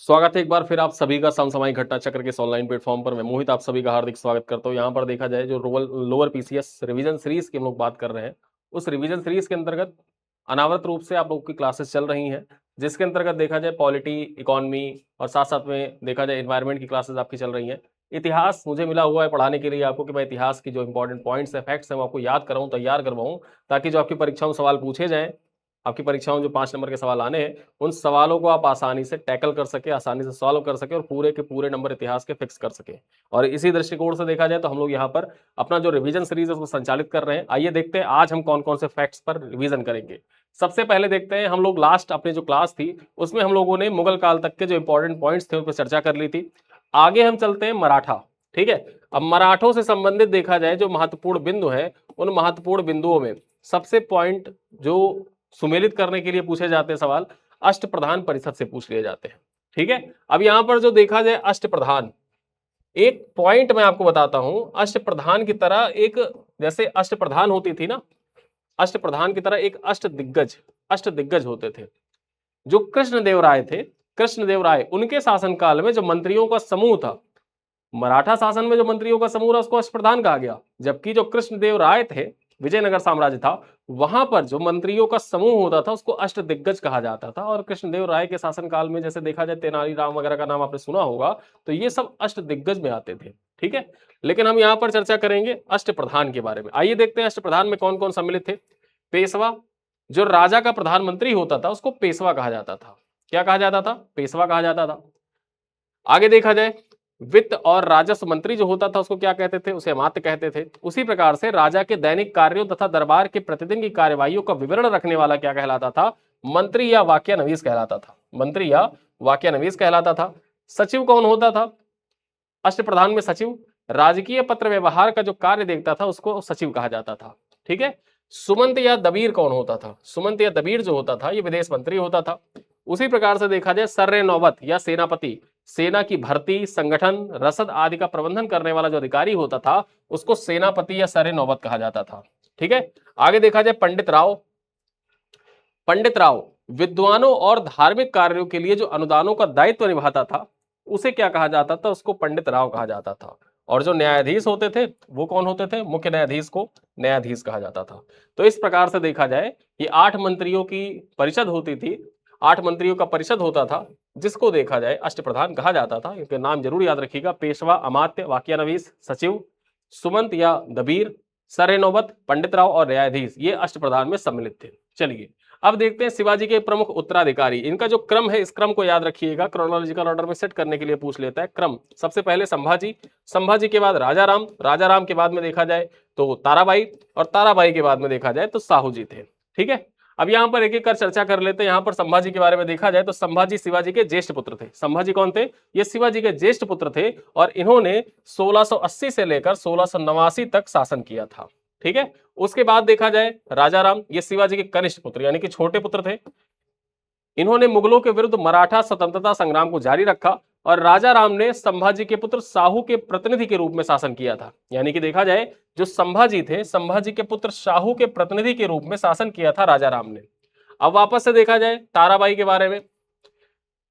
स्वागत है एक बार फिर आप सभी का समसामयिक घटना चक्र के इस ऑनलाइन प्लेटफॉर्म पर। मैं मोहित आप सभी का हार्दिक स्वागत करता हूं। यहां पर देखा जाए जो लोअर पीसीएस रिवीजन सीरीज की हम लोग बात कर रहे हैं, उस रिवीजन सीरीज के अंतर्गत अनावरत रूप से आप लोगों की क्लासेस चल रही हैं, जिसके अंतर्गत देखा जाए पॉलिटी, इकोनॉमी और साथ साथ में देखा जाए एनवायरमेंट की क्लासेस आपकी चल रही हैं। इतिहास मुझे मिला हुआ है पढ़ाने के लिए आपको कि मैं इतिहास की जो इंपॉर्टेंट पॉइंट्स है, फैक्ट्स हैं, वो आपको याद कराऊं, तैयार करवाऊं, ताकि जो आपकी परीक्षाओं में सवाल पूछे जाएं, आपकी परीक्षाओं में जो 5 नंबर के सवाल आने हैं, उन सवालों को आप आसानी से टैकल कर सके, आसानी से सॉल्व कर सके और पूरे के पूरे नंबर इतिहास के फिक्स कर सके। और इसी दृष्टिकोण से देखा जाए तो हम लोग यहाँ पर अपना जो रिवीजन सीरीज है उसको संचालित कर रहे हैं। आइए देखते हैं आज हम कौन कौन से फैक्ट्स पर रिवीजन करेंगे। सबसे पहले देखते हैं, हम लोग लास्ट अपनी जो क्लास थी उसमें हम लोगों ने मुगल काल तक के जो इंपॉर्टेंट पॉइंट्स थे उन पर चर्चा कर ली थी। आगे हम चलते हैं मराठा। ठीक है, अब मराठों से संबंधित देखा जाए जो महत्वपूर्ण बिंदु है, उन महत्वपूर्ण बिंदुओं में सबसे पॉइंट जो सुमेलित करने के लिए पूछे जाते हैं सवाल, अष्टप्रधान परिषद से पूछ लिए जाते हैं। ठीक है, अब यहां पर जो देखा जाए अष्टप्रधान, एक पॉइंट मैं आपको बताता हूं, अष्टप्रधान की तरह एक, जैसे अष्टप्रधान होती थी ना, अष्टप्रधान की तरह एक अष्टदिग्गज होते थे जो कृष्णदेव राय थे। कृष्णदेव राय, उनके शासनकाल में जो मंत्रियों का समूह था, मराठा शासन में जो मंत्रियों का समूह था उसको अष्टप्रधान कहा गया, जबकि जो कृष्णदेव राय थे, विजयनगर साम्राज्य था, वहां पर जो मंत्रियों का समूह होता था उसको अष्टदिग्गज कहा जाता था। और कृष्णदेव राय के शासनकाल में जैसे देखा जाए तेनालीराम वगैरह का नाम आपने सुना होगा, तो ये सब अष्टदिग्गज में आते थे। ठीक है, लेकिन हम यहाँ पर चर्चा करेंगे अष्टप्रधान के बारे में। आइए देखते हैं अष्टप्रधान में कौन कौन सम्मिलित थे। पेशवा, जो राजा का प्रधानमंत्री होता था उसको पेशवा कहा जाता था। क्या कहा जाता था? पेशवा कहा जाता था। आगे देखा जाए वित्त और राजस्व मंत्री जो होता था उसको क्या कहते थे? उसे अमात्य कहते थे। उसी प्रकार से राजा के दैनिक कार्यों तथा दरबार के प्रतिदिन की कार्यवाहियों का विवरण रखने वाला क्या कहलाता था? मंत्री या वाक्यानवीस कहलाता था। मंत्री या वाक्यानवीस कहलाता था। सचिव कौन होता था? अष्टप्रधान में सचिव राजकीय पत्र व्यवहार का जो कार्य देखता था उसको सचिव कहा जाता था। ठीक है, सुमंत या दबीर कौन होता था? सुमंत या दबीर जो होता था ये विदेश मंत्री होता था। उसी प्रकार से देखा जाए सर्रे नौबत या सेनापति, सेना की भर्ती, संगठन, रसद आदि का प्रबंधन करने वाला जो अधिकारी होता था उसको सेनापति या सर्रे नौबत कहा जाता था। ठीक है, आगे देखा जाए पंडित राव। पंडित राव विद्वानों और धार्मिक कार्यों के लिए जो अनुदानों का दायित्व निभाता था उसे क्या कहा जाता था? उसको पंडित राव कहा जाता था। और जो न्यायाधीश होते थे वो कौन होते थे? मुख्य न्यायाधीश को न्यायाधीश कहा जाता था। तो इस प्रकार से देखा जाए कि 8 मंत्रियों की परिषद होती थी, 8 मंत्रियों का परिषद होता था, जिसको देखा जाए अष्टप्रधान कहा जाता था। इनके नाम जरूर याद रखिएगा, पेशवा, अमात्य, वाक्यानवीस, सचिव, सुमंत या दबीर, सर नौबत, पंडित राव और न्यायाधीश, ये अष्टप्रधान में सम्मिलित थे। चलिए अब देखते हैं शिवाजी के प्रमुख उत्तराधिकारी। इनका जो क्रम है इस क्रम को याद रखिएगा, क्रोनोलॉजिकल ऑर्डर में सेट करने के लिए पूछ लेता है क्रम। सबसे पहले संभाजी, संभाजी के बाद राजाराम, राजाराम के बाद में देखा जाए तो ताराबाई, और ताराबाई के बाद में देखा जाए तो साहू जी थे। ठीक है, अब यहां पर एक एक कर चर्चा कर लेते हैं। यहां पर संभाजी के बारे में देखा जाए तो संभाजी शिवाजी के ज्येष्ठ पुत्र थे। संभाजी कौन थे? ये शिवाजी के ज्येष्ठ पुत्र थे और इन्होंने 1680 से लेकर 1689 तक शासन किया था। ठीक है, उसके बाद देखा जाए राजाराम, ये शिवाजी के कनिष्ठ पुत्र यानी कि छोटे पुत्र थे। इन्होंने मुगलों के विरुद्ध मराठा स्वतंत्रता संग्राम को जारी रखा और राजा राम ने संभाजी के पुत्र शाहू के प्रतिनिधि के रूप में शासन किया था। यानी कि देखा जाए जो संभाजी थे, संभाजी के पुत्र शाहू के प्रतिनिधि के रूप में शासन किया था राजा राम ने। अब वापस से देखा जाए ताराबाई के बारे में।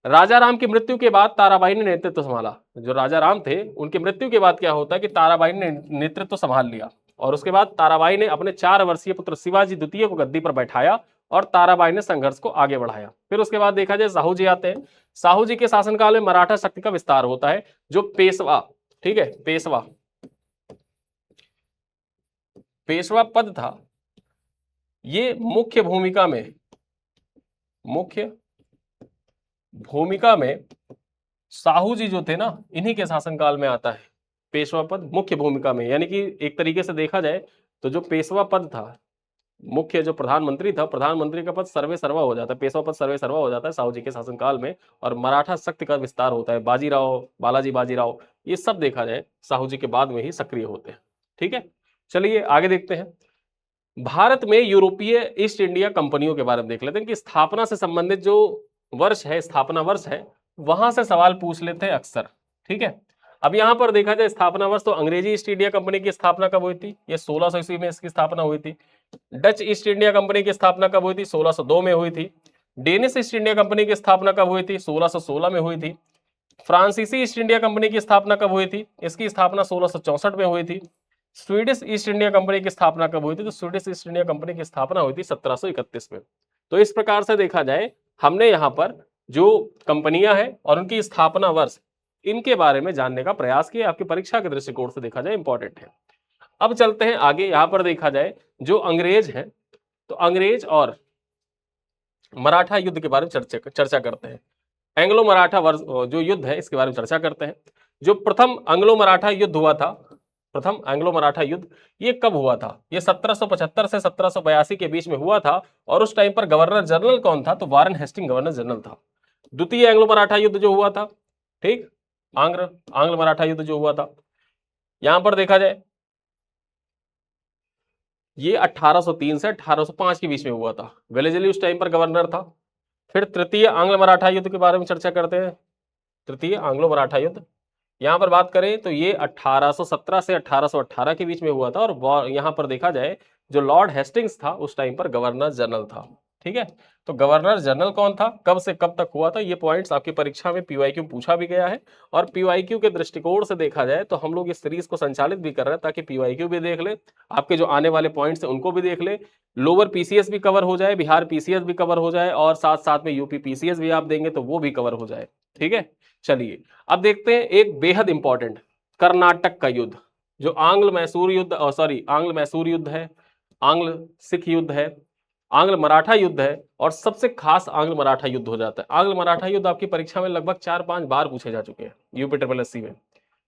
राजा राम की मृत्यु के बाद ताराबाई ने नेतृत्व संभाला। जो राजा राम थे उनकी मृत्यु के बाद क्या होता है कि ताराबाई ने नेतृत्व संभाल लिया और उसके बाद ताराबाई ने अपने 4 वर्षीय पुत्र शिवाजी द्वितीय को गद्दी पर बैठाया और ताराबाई ने संघर्ष को आगे बढ़ाया। फिर उसके बाद देखा जाए साहू जी आते हैं। साहू जी के शासनकाल में मराठा शक्ति का विस्तार होता है। जो पेशवा, ठीक है, पेशवा, पेशवा पद था, ये मुख्य भूमिका में साहू जी जो थे ना, इन्हीं के शासनकाल में आता है पेशवा पद मुख्य भूमिका में। यानी कि एक तरीके से देखा जाए तो जो पेशवा पद था, मुख्य जो प्रधानमंत्री था, प्रधानमंत्री का पद सर्वे सर्वा हो जाता है, पेशवा पद सर्वे सर्वा हो जाता है साहू जी के शासनकाल में, और मराठा शक्ति का विस्तार होता है। बाजीराव, बालाजी बाजीराव, ये सब देखा जाए साहू जी के बाद में ही सक्रिय होते हैं। ठीक है, चलिए आगे देखते हैं। भारत में यूरोपीय ईस्ट इंडिया कंपनियों के बारे में देख लेते हैं कि स्थापना से संबंधित जो वर्ष है, स्थापना वर्ष है, वहां से सवाल पूछ लेते हैं अक्सर। ठीक है, अब यहां पर देखा जाए स्थापना वर्ष, तो अंग्रेजी ईस्ट इंडिया कंपनी की स्थापना कब हुई थी? ये 1600 ईस्वी में इसकी स्थापना हुई थी। डच ईस्ट इंडिया कंपनी की स्थापना कब हुई थी? 1602 में हुई थी। डेनिश ईस्ट इंडिया कंपनी की स्थापना कब हुई थी? 1616 में हुई थी। फ्रांसीसी ईस्ट इंडिया कंपनी की स्थापना कब हुई थी? इसकी स्थापना 1664 में हुई थी। स्वीडिश ईस्ट इंडिया कंपनी की स्थापना कब हुई थी? तो स्वीडिश ईस्ट इंडिया कंपनी की स्थापना हुई थी 1731 में। तो इस प्रकार से देखा जाए, हमने यहाँ पर जो कंपनियां हैं और उनकी स्थापना वर्ष, इनके बारे में जानने का प्रयास किया। आपकी परीक्षा के दृष्टिकोण से देखा जाए इंपॉर्टेंट है। अब चलते हैं आगे। यहां पर देखा जाए जो अंग्रेज हैं, तो अंग्रेज और मराठा युद्ध के बारे में चर्चा करते हैं। एंग्लो मराठा जो युद्ध है, इसके बारे में चर्चा करते हैं। जो प्रथम एंग्लो मराठा युद्ध हुआ था, प्रथम एंग्लो मराठा युद्ध, ये कब हुआ था? ये 1775 से 1782 के बीच में हुआ था। और उस टाइम पर गवर्नर जनरल कौन था? तो वारेन हेस्टिंग गवर्नर जनरल था। द्वितीय एंग्लो मराठा युद्ध जो हुआ था, ठीक, आंग्ल मराठा युद्ध जो हुआ था, यहां पर देखा जाए ये 1803 से 1805 के बीच में हुआ था। वेलेस्ली उस टाइम पर गवर्नर था। फिर तृतीय आंग्ल मराठा युद्ध के बारे में चर्चा करते हैं। तृतीय आंग्लो मराठा युद्ध, यहां पर बात करें तो ये 1817 से 1818 के बीच में हुआ था। और यहां पर देखा जाए जो लॉर्ड हेस्टिंग्स था उस टाइम पर गवर्नर जनरल था। ठीक है, तो गवर्नर जनरल कौन था, कब से कब तक हुआ था, ये पॉइंट्स आपकी परीक्षा में पीवाईक्यू पूछा भी गया है। और पीवाईक्यू के दृष्टिकोण से देखा जाए तो हम लोग इस सीरीज को संचालित भी कर रहे हैं ताकि पीवाईक्यू भी देख ले, आपके जो आने वाले पॉइंट्स हैं उनको भी देख ले, लोअर पीसीएस भी कवर हो जाए, बिहार पीसीएस भी कवर हो जाए, और साथ साथ में यूपी पीसीएस भी आप देंगे तो वो भी कवर हो जाए। ठीक है, चलिए अब देखते हैं एक बेहद इंपॉर्टेंट कर्नाटक का युद्ध, जो आंग्ल मैसूर युद्ध है, आंग्ल सिख युद्ध है, आंग्ल मराठा युद्ध है, और सबसे खास आंग्ल मराठा युद्ध हो जाता है। आंग्ल मराठा युद्ध आपकी परीक्षा में लगभग 4-5 बार पूछे जा चुके हैं यूपी ट्रिपल एससी में।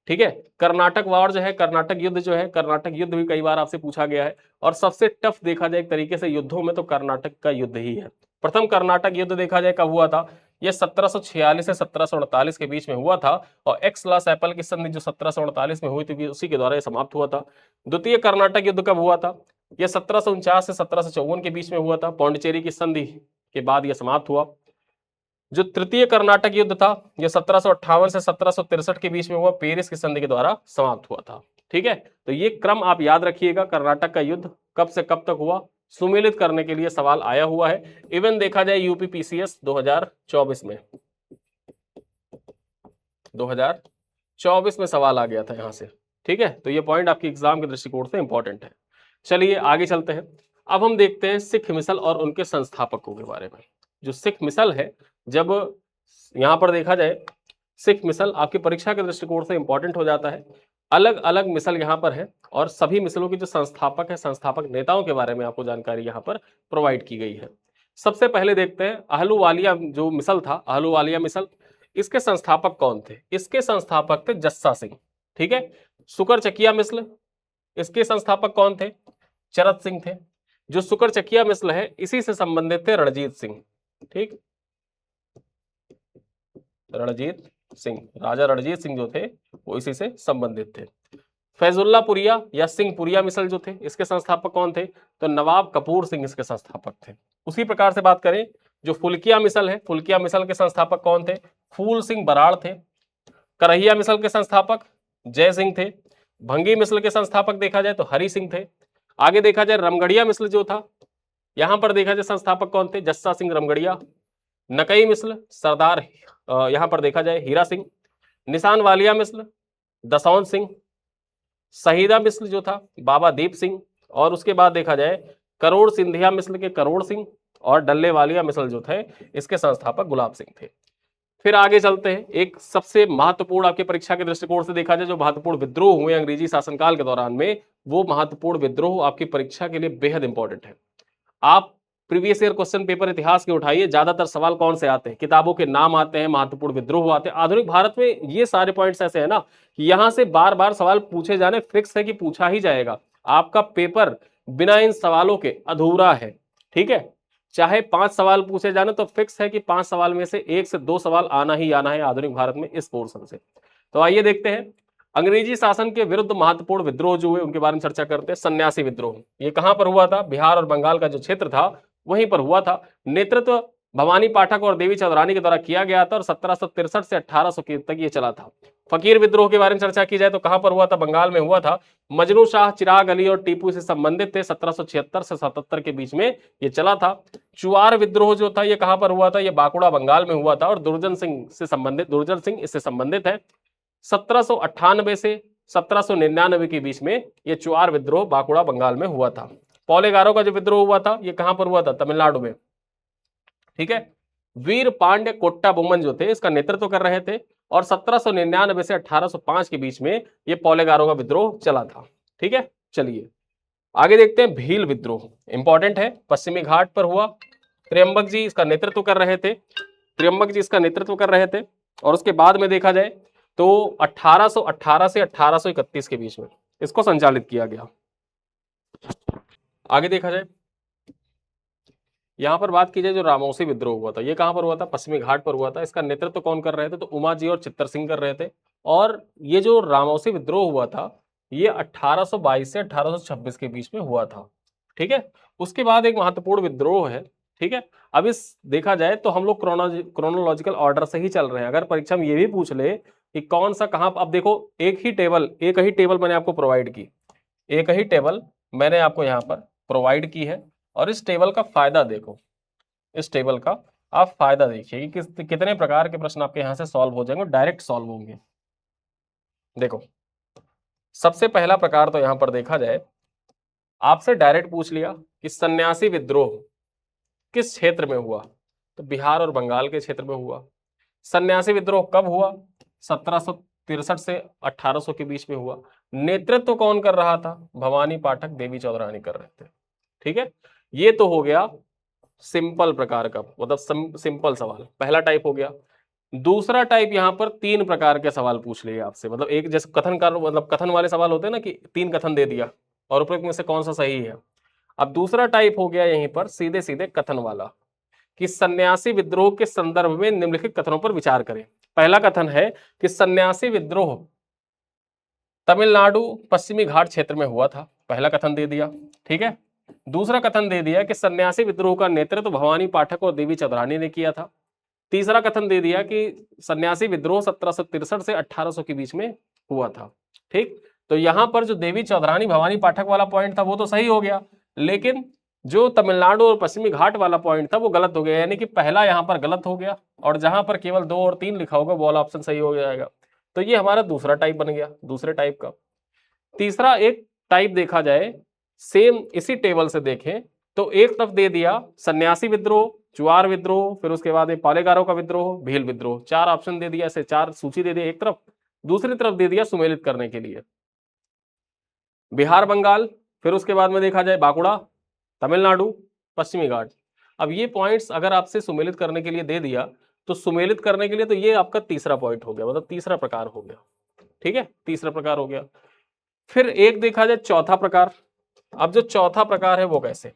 ठीक है, कर्नाटक वार जो है, कर्नाटक युद्ध जो है, कर्नाटक युद्ध भी कई बार आपसे पूछा गया है। और सबसे टफ देखा जाए एक तरीके से युद्धों में तो कर्नाटक का युद्ध ही है। प्रथम कर्नाटक युद्ध देखा जाए कब हुआ था? ये 1746 से 1748 के बीच में हुआ था। और एक्स-ला-सैपल की संधि जो 1748 में हुई थी, उसी के द्वारा ये समाप्त हुआ था। द्वितीय कर्नाटक युद्ध कब हुआ था? यह 1749 से 1754 के बीच में हुआ था। पौंडीचेरी की संधि के बाद यह समाप्त हुआ। जो तृतीय कर्नाटक युद्ध था, यह 1758 से 1763 के बीच में हुआ, पेरिस की संधि के द्वारा समाप्त हुआ था। ठीक है, तो ये क्रम आप याद रखिएगा, कर्नाटक का युद्ध कब से कब तक हुआ, सुमेलित करने के लिए सवाल आया हुआ है। इवन देखा जाए यूपी पीसीएस 2024 में, 2024 में सवाल आ गया था यहां से। ठीक है, तो ये पॉइंट आपके एग्जाम के दृष्टिकोण से इंपॉर्टेंट है। चलिए आगे चलते हैं। अब हम देखते हैं सिख मिसल और उनके संस्थापकों के बारे में। जो सिख मिसल है, जब यहां पर देखा जाए, सिख मिसल आपकी परीक्षा के दृष्टिकोण से इंपॉर्टेंट हो जाता है। अलग अलग मिसल यहां पर है और सभी मिसलों के जो संस्थापक है, संस्थापक नेताओं के बारे में आपको जानकारी यहां पर प्रोवाइड की गई है। सबसे पहले देखते हैं अहलूवालिया जो मिसल था, अहलूवालिया मिसल, इसके संस्थापक कौन थे? इसके संस्थापक थे जस्सा सिंह। ठीक है, सुकरचकिया मिसल, इसके संस्थापक कौन थे? चरत सिंह थे। जो सुकरचकिया मिसल है, इसी से संबंधित थे रणजीत सिंह। ठीक, रणजीत सिंह, राजा रणजीत सिंह जो थे वो इसी से संबंधित थे। फैजुल्लापुरिया या सिंहपुरिया मिसल जो थे, इसके संस्थापक कौन थे? तो नवाब कपूर सिंह इसके संस्थापक थे। उसी प्रकार से बात करें, जो फुल्किया मिसल है, फुल्किया मिसल के संस्थापक कौन थे? फूल सिंह बराड़ थे। करहिया मिसल के संस्थापक जय सिंह थे। भंगी मिसल के संस्थापक देखा जाए तो हरि सिंह थे। आगे देखा जाए रमगढ़िया मिसल जो था, यहां पर देखा जाए संस्थापक कौन थे? जस्सा सिंह रमगढ़िया। नकई मिसल सरदार, यहां पर देखा जाए हीरा सिंह। निशान वालिया मिसल दसौन सिंह। शहीदा मिसल जो था बाबा दीप सिंह। और उसके बाद देखा जाए करोड़ सिंधिया मिसल के करोड़ सिंह, और डल्ले वालिया मिसल जो थे इसके संस्थापक गुलाब सिंह थे। फिर आगे चलते हैं, एक सबसे महत्वपूर्ण आपके परीक्षा के दृष्टिकोण से देखा जाए जो महत्वपूर्ण विद्रोह हुए अंग्रेजी शासनकाल के दौरान में, वो महत्वपूर्ण विद्रोह आपकी परीक्षा के लिए बेहद इंपॉर्टेंट है। आप प्रीवियस ईयर क्वेश्चन पेपर इतिहास के उठाइए, ज्यादातर सवाल कौन से आते हैं? किताबों के नाम आते हैं, महत्वपूर्ण विद्रोह आते हैं। आधुनिक भारत में ये सारे पॉइंट्स ऐसे है ना कि यहां से बार बार सवाल पूछे जाने फिक्स है कि पूछा ही जाएगा। आपका पेपर बिना इन सवालों के अधूरा है। ठीक है, चाहे 5 सवाल पूछे जाने तो फिक्स है कि 5 सवाल में से 1 से 2 सवाल आना ही आना है आधुनिक भारत में इस पोर्शन से। तो आइए देखते हैं अंग्रेजी शासन के विरुद्ध महत्वपूर्ण विद्रोह जो हुए उनके बारे में चर्चा करते हैं। सन्यासी विद्रोह, ये कहां पर हुआ था? बिहार और बंगाल का जो क्षेत्र था वहीं पर हुआ था। नेतृत्व भवानी पाठक और देवी चौधरानी के द्वारा किया गया था और 1763 से 1800 तक ये चला था। फकीर विद्रोह के बारे में चर्चा की जाए तो कहां पर हुआ था? बंगाल में हुआ था। मजनू शाह, चिराग अली और टीपू से संबंधित थे। 1776 से 77 के बीच में ये चला था। चुआर विद्रोह जो था ये कहां पर हुआ था? ये बांकुड़ा बंगाल में हुआ था और दुर्जन सिंह इससे संबंधित है। 1798 से 1799 के बीच में ये चुआर विद्रोह बांकुड़ा बंगाल में हुआ था। पोलेगारो का जो विद्रोह हुआ था ये कहां पर हुआ था? तमिलनाडु में। ठीक है। वीर पांड्य कोट्टाबोमन जो थे इसका नेतृत्व कर रहे थे और 1799 से 1805 के बीच में ये पोलेगारो का विद्रोह चला था। ठीक है, चलिए आगे देखते हैं। भील विद्रोह इंपॉर्टेंट है, पश्चिमी घाट पर हुआ। त्र्यंबक जी इसका नेतृत्व कर रहे थे। और उसके बाद में देखा जाए तो 1818 से 1831 के बीच में इसको संचालित किया गया। आगे देखा जाए, यहां पर बात की जाए जो रामौसी विद्रोह हुआ था ये कहां पर हुआ था? पश्चिमी घाट पर हुआ था। इसका नेतृत्व कौन कर रहे थे? तो उमा जी और चित्तर सिंह कर रहे थे। और ये जो रामौसी विद्रोह हुआ था ये 1822 से 1826 के बीच में हुआ था। ठीक है, उसके बाद एक महत्वपूर्ण विद्रोह है। ठीक है, अब इस देखा जाए तो हम लोग क्रोनोलॉजिकल ऑर्डर से ही चल रहे हैं। अगर परीक्षा में ये भी पूछ ले कि कौन सा कहां, अब देखो एक ही टेबल मैंने आपको प्रोवाइड की, एक ही टेबल मैंने आपको यहाँ पर प्रोवाइड की है। और इस टेबल का फायदा देखो, इस टेबल का आप फायदा देखिए कि कितने प्रकार के प्रश्न आपके यहां से सॉल्व हो जाएंगे, डायरेक्ट सॉल्व होंगे। देखो सबसे पहला प्रकार तो यहां पर देखा जाए, आपसे डायरेक्ट पूछ लिया कि सन्यासी विद्रोह किस क्षेत्र में हुआ? तो बिहार और बंगाल के क्षेत्र में हुआ। सन्यासी विद्रोह कब हुआ? 1763 से 1800 के बीच में हुआ। नेतृत्व कौन कर रहा था? भवानी पाठक, देवी चौधरानी कर रहे थे। ठीक है, ये तो हो गया सिंपल प्रकार का, मतलब सिंपल सवाल, पहला टाइप हो गया। दूसरा टाइप यहां पर 3 प्रकार के सवाल पूछ लिए आपसे, मतलब एक जैसे कथन का, मतलब कथन वाले सवाल होते हैं ना कि 3 कथन दे दिया और उपरोक्त में से कौन सा सही है। अब दूसरा टाइप हो गया यहीं पर सीधे सीधे कथन वाला कि सन्यासी विद्रोह के संदर्भ में निम्नलिखित कथनों पर विचार करें। पहला कथन है कि सन्यासी विद्रोह तमिलनाडु पश्चिमी घाट क्षेत्र में हुआ था, पहला कथन दे दिया। ठीक है, दूसरा कथन दे दिया कि सन्यासी विद्रोह का नेतृत्व भवानी पाठक और देवी चौधरानी ने किया था। तीसरा कथन दे दिया कि सन्यासी विद्रोह 1763 से 1800 के बीच में हुआ था। ठीक, तो यहां पर जो देवी चौधरानी भवानी पाठक वाला पॉइंट था वो तो सही हो गया, लेकिन जो तमिलनाडु और पश्चिमी घाट वाला पॉइंट था वो गलत हो गया, यानी कि पहला यहां पर गलत हो गया और जहां पर केवल 2 और 3 लिखा होगा वो वाला ऑप्शन सही हो जाएगा। तो ये हमारा दूसरा टाइप बन गया, दूसरे टाइप का। तीसरा एक टाइप देखा जाए, सेम इसी टेबल से देखें तो एक तरफ दे दिया सन्यासी विद्रोह, चुआर विद्रोह, फिर उसके बाद पालेगारों का विद्रोह, भील विद्रोह, 4 ऑप्शन दे दिया, ऐसे 4 सूची दे दी एक तरफ। दूसरी तरफ दे दिया सुमेलित करने के लिए बिहार, बंगाल, फिर उसके बाद में देखा जाए बांकुड़ा, तमिलनाडु, पश्चिमी घाट। अब ये पॉइंट्स अगर आपसे सुमेलित करने के लिए दे दिया तो सुमेलित करने के लिए तो ये आपका तीसरा पॉइंट हो गया, मतलब तीसरा प्रकार हो गया। ठीक है, तीसरा प्रकार हो गया। फिर एक देखा जाए चौथा प्रकार। अब जो चौथा प्रकार है वो कैसे,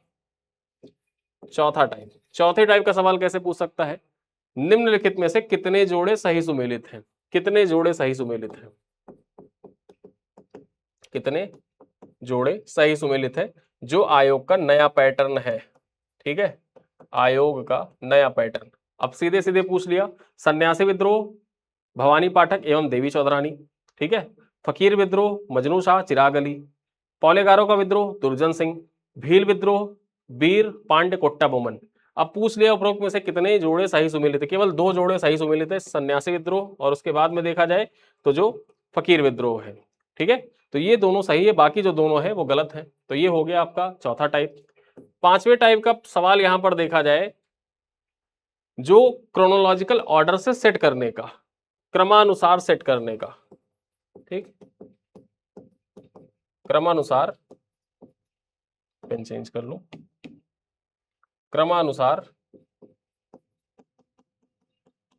चौथे टाइप का सवाल कैसे पूछ सकता है? निम्नलिखित में से कितने जोड़े सही सुमेलित हैं? कितने जोड़े सही सुमेलित हैं? कितने जोड़े सही सुमेलित है जो आयोग का नया पैटर्न है? ठीक है, आयोग का नया पैटर्न। अब सीधे सीधे पूछ लिया, सन्यासी विद्रोह भवानी पाठक एवं देवी चौधरानी। ठीक है, फकीर विद्रोह मजनू शाह, चिराग अली, पोलेगारों का विद्रोह दुर्जन सिंह, भील विद्रोह वीर पांड्य कोट्टाबोमन। अब पूछ लिया उपरोक्त में से कितने जोड़े सही सुमेलित है? केवल 2 जोड़े सही सुमेलित है, सन्यासी विद्रोह और उसके बाद में देखा जाए तो जो फकीर विद्रोह है। ठीक है, तो ये दोनों सही है, बाकी जो दोनों है वो गलत है। तो ये हो गया आपका चौथा टाइप। पांचवें टाइप का सवाल यहां पर देखा जाए, जो क्रोनोलॉजिकल ऑर्डर से सेट करने का, क्रमानुसार सेट करने का। ठीक, क्रमानुसार, पेन चेंज कर लो, क्रमानुसार